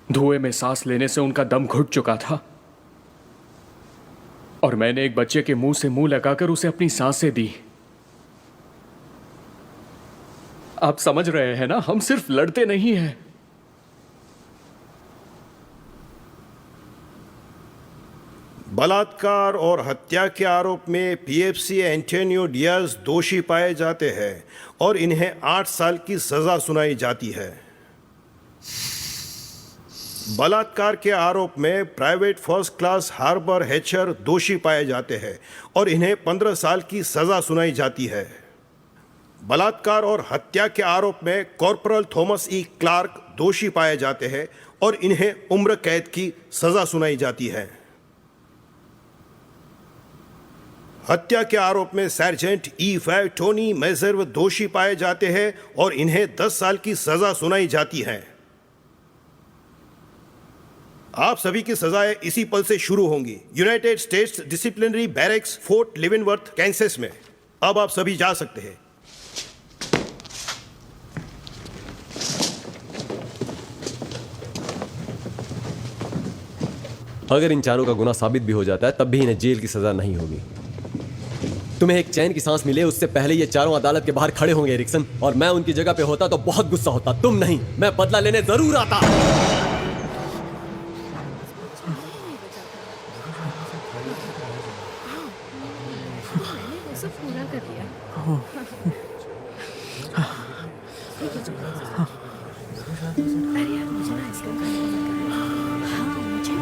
Speaker 4: धुएं में सांस लेने से उनका दम घुट चुका था, और मैंने एक बच्चे के मुंह से मुंह लगाकर उसे अपनी सांसें दी। आप समझ रहे हैं ना, हम सिर्फ लड़ते नहीं हैं।
Speaker 11: बलात्कार और हत्या के आरोप में पीएफसी एंटोनियो डियाज दोषी पाए जाते हैं और इन्हें 8 साल की सजा सुनाई जाती है। बलात्कार के आरोप में प्राइवेट फर्स्ट क्लास हार्बर हेचर दोषी पाए जाते हैं और इन्हें 15 साल की सजा सुनाई जाती है। बलात्कार और हत्या के आरोप में कॉर्पोरल थॉमस ई क्लार्क दोषी पाए जाते हैं और इन्हें उम्र कैद की सजा सुनाई जाती है। हत्या के आरोप में सर्जेंट ई5 टोनी मेजर्व दोषी पाए जाते हैं और इन्हें 10 साल की सजा सुनाई जाती है। आप सभी की सजाएं इसी पल से शुरू होंगी, United States disciplinary barracks, Fort Leavenworth, Kansas में। अब आप सभी जा सकते हैं।
Speaker 5: अगर इन चारों का गुनाह साबित भी हो जाता है तब भी इन्हें जेल की सजा नहीं होगी। तुम्हें एक चैन की सांस मिले उससे पहले ये चारों अदालत के बाहर खड़े होंगे एरिक्सन, और मैं उनकी जगह पे होता तो बहुत गुस्सा होता। तुम नहीं, मैं बदला लेने जरूर आता।
Speaker 2: पूरा कर दिया। अरे यार मुझे ना इसका हाँ मुझे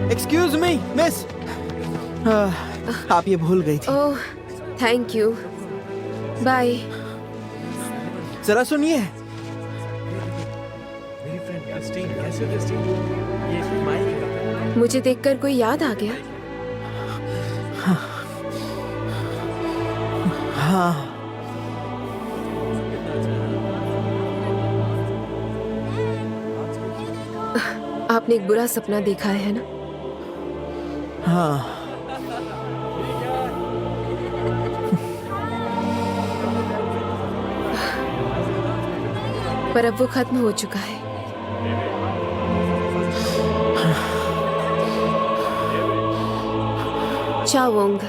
Speaker 6: एक्सक्यूज मी मिस, आप ये भूल गई थी।
Speaker 2: Oh thank you, bye.
Speaker 6: जरा सुनिए।
Speaker 2: मुझे देखकर कोई याद आ गया?
Speaker 6: हाँ।
Speaker 2: आपने एक बुरा सपना देखा है ना?
Speaker 6: हाँ।
Speaker 2: पर अब वो खत्म हो चुका है। चाओंग।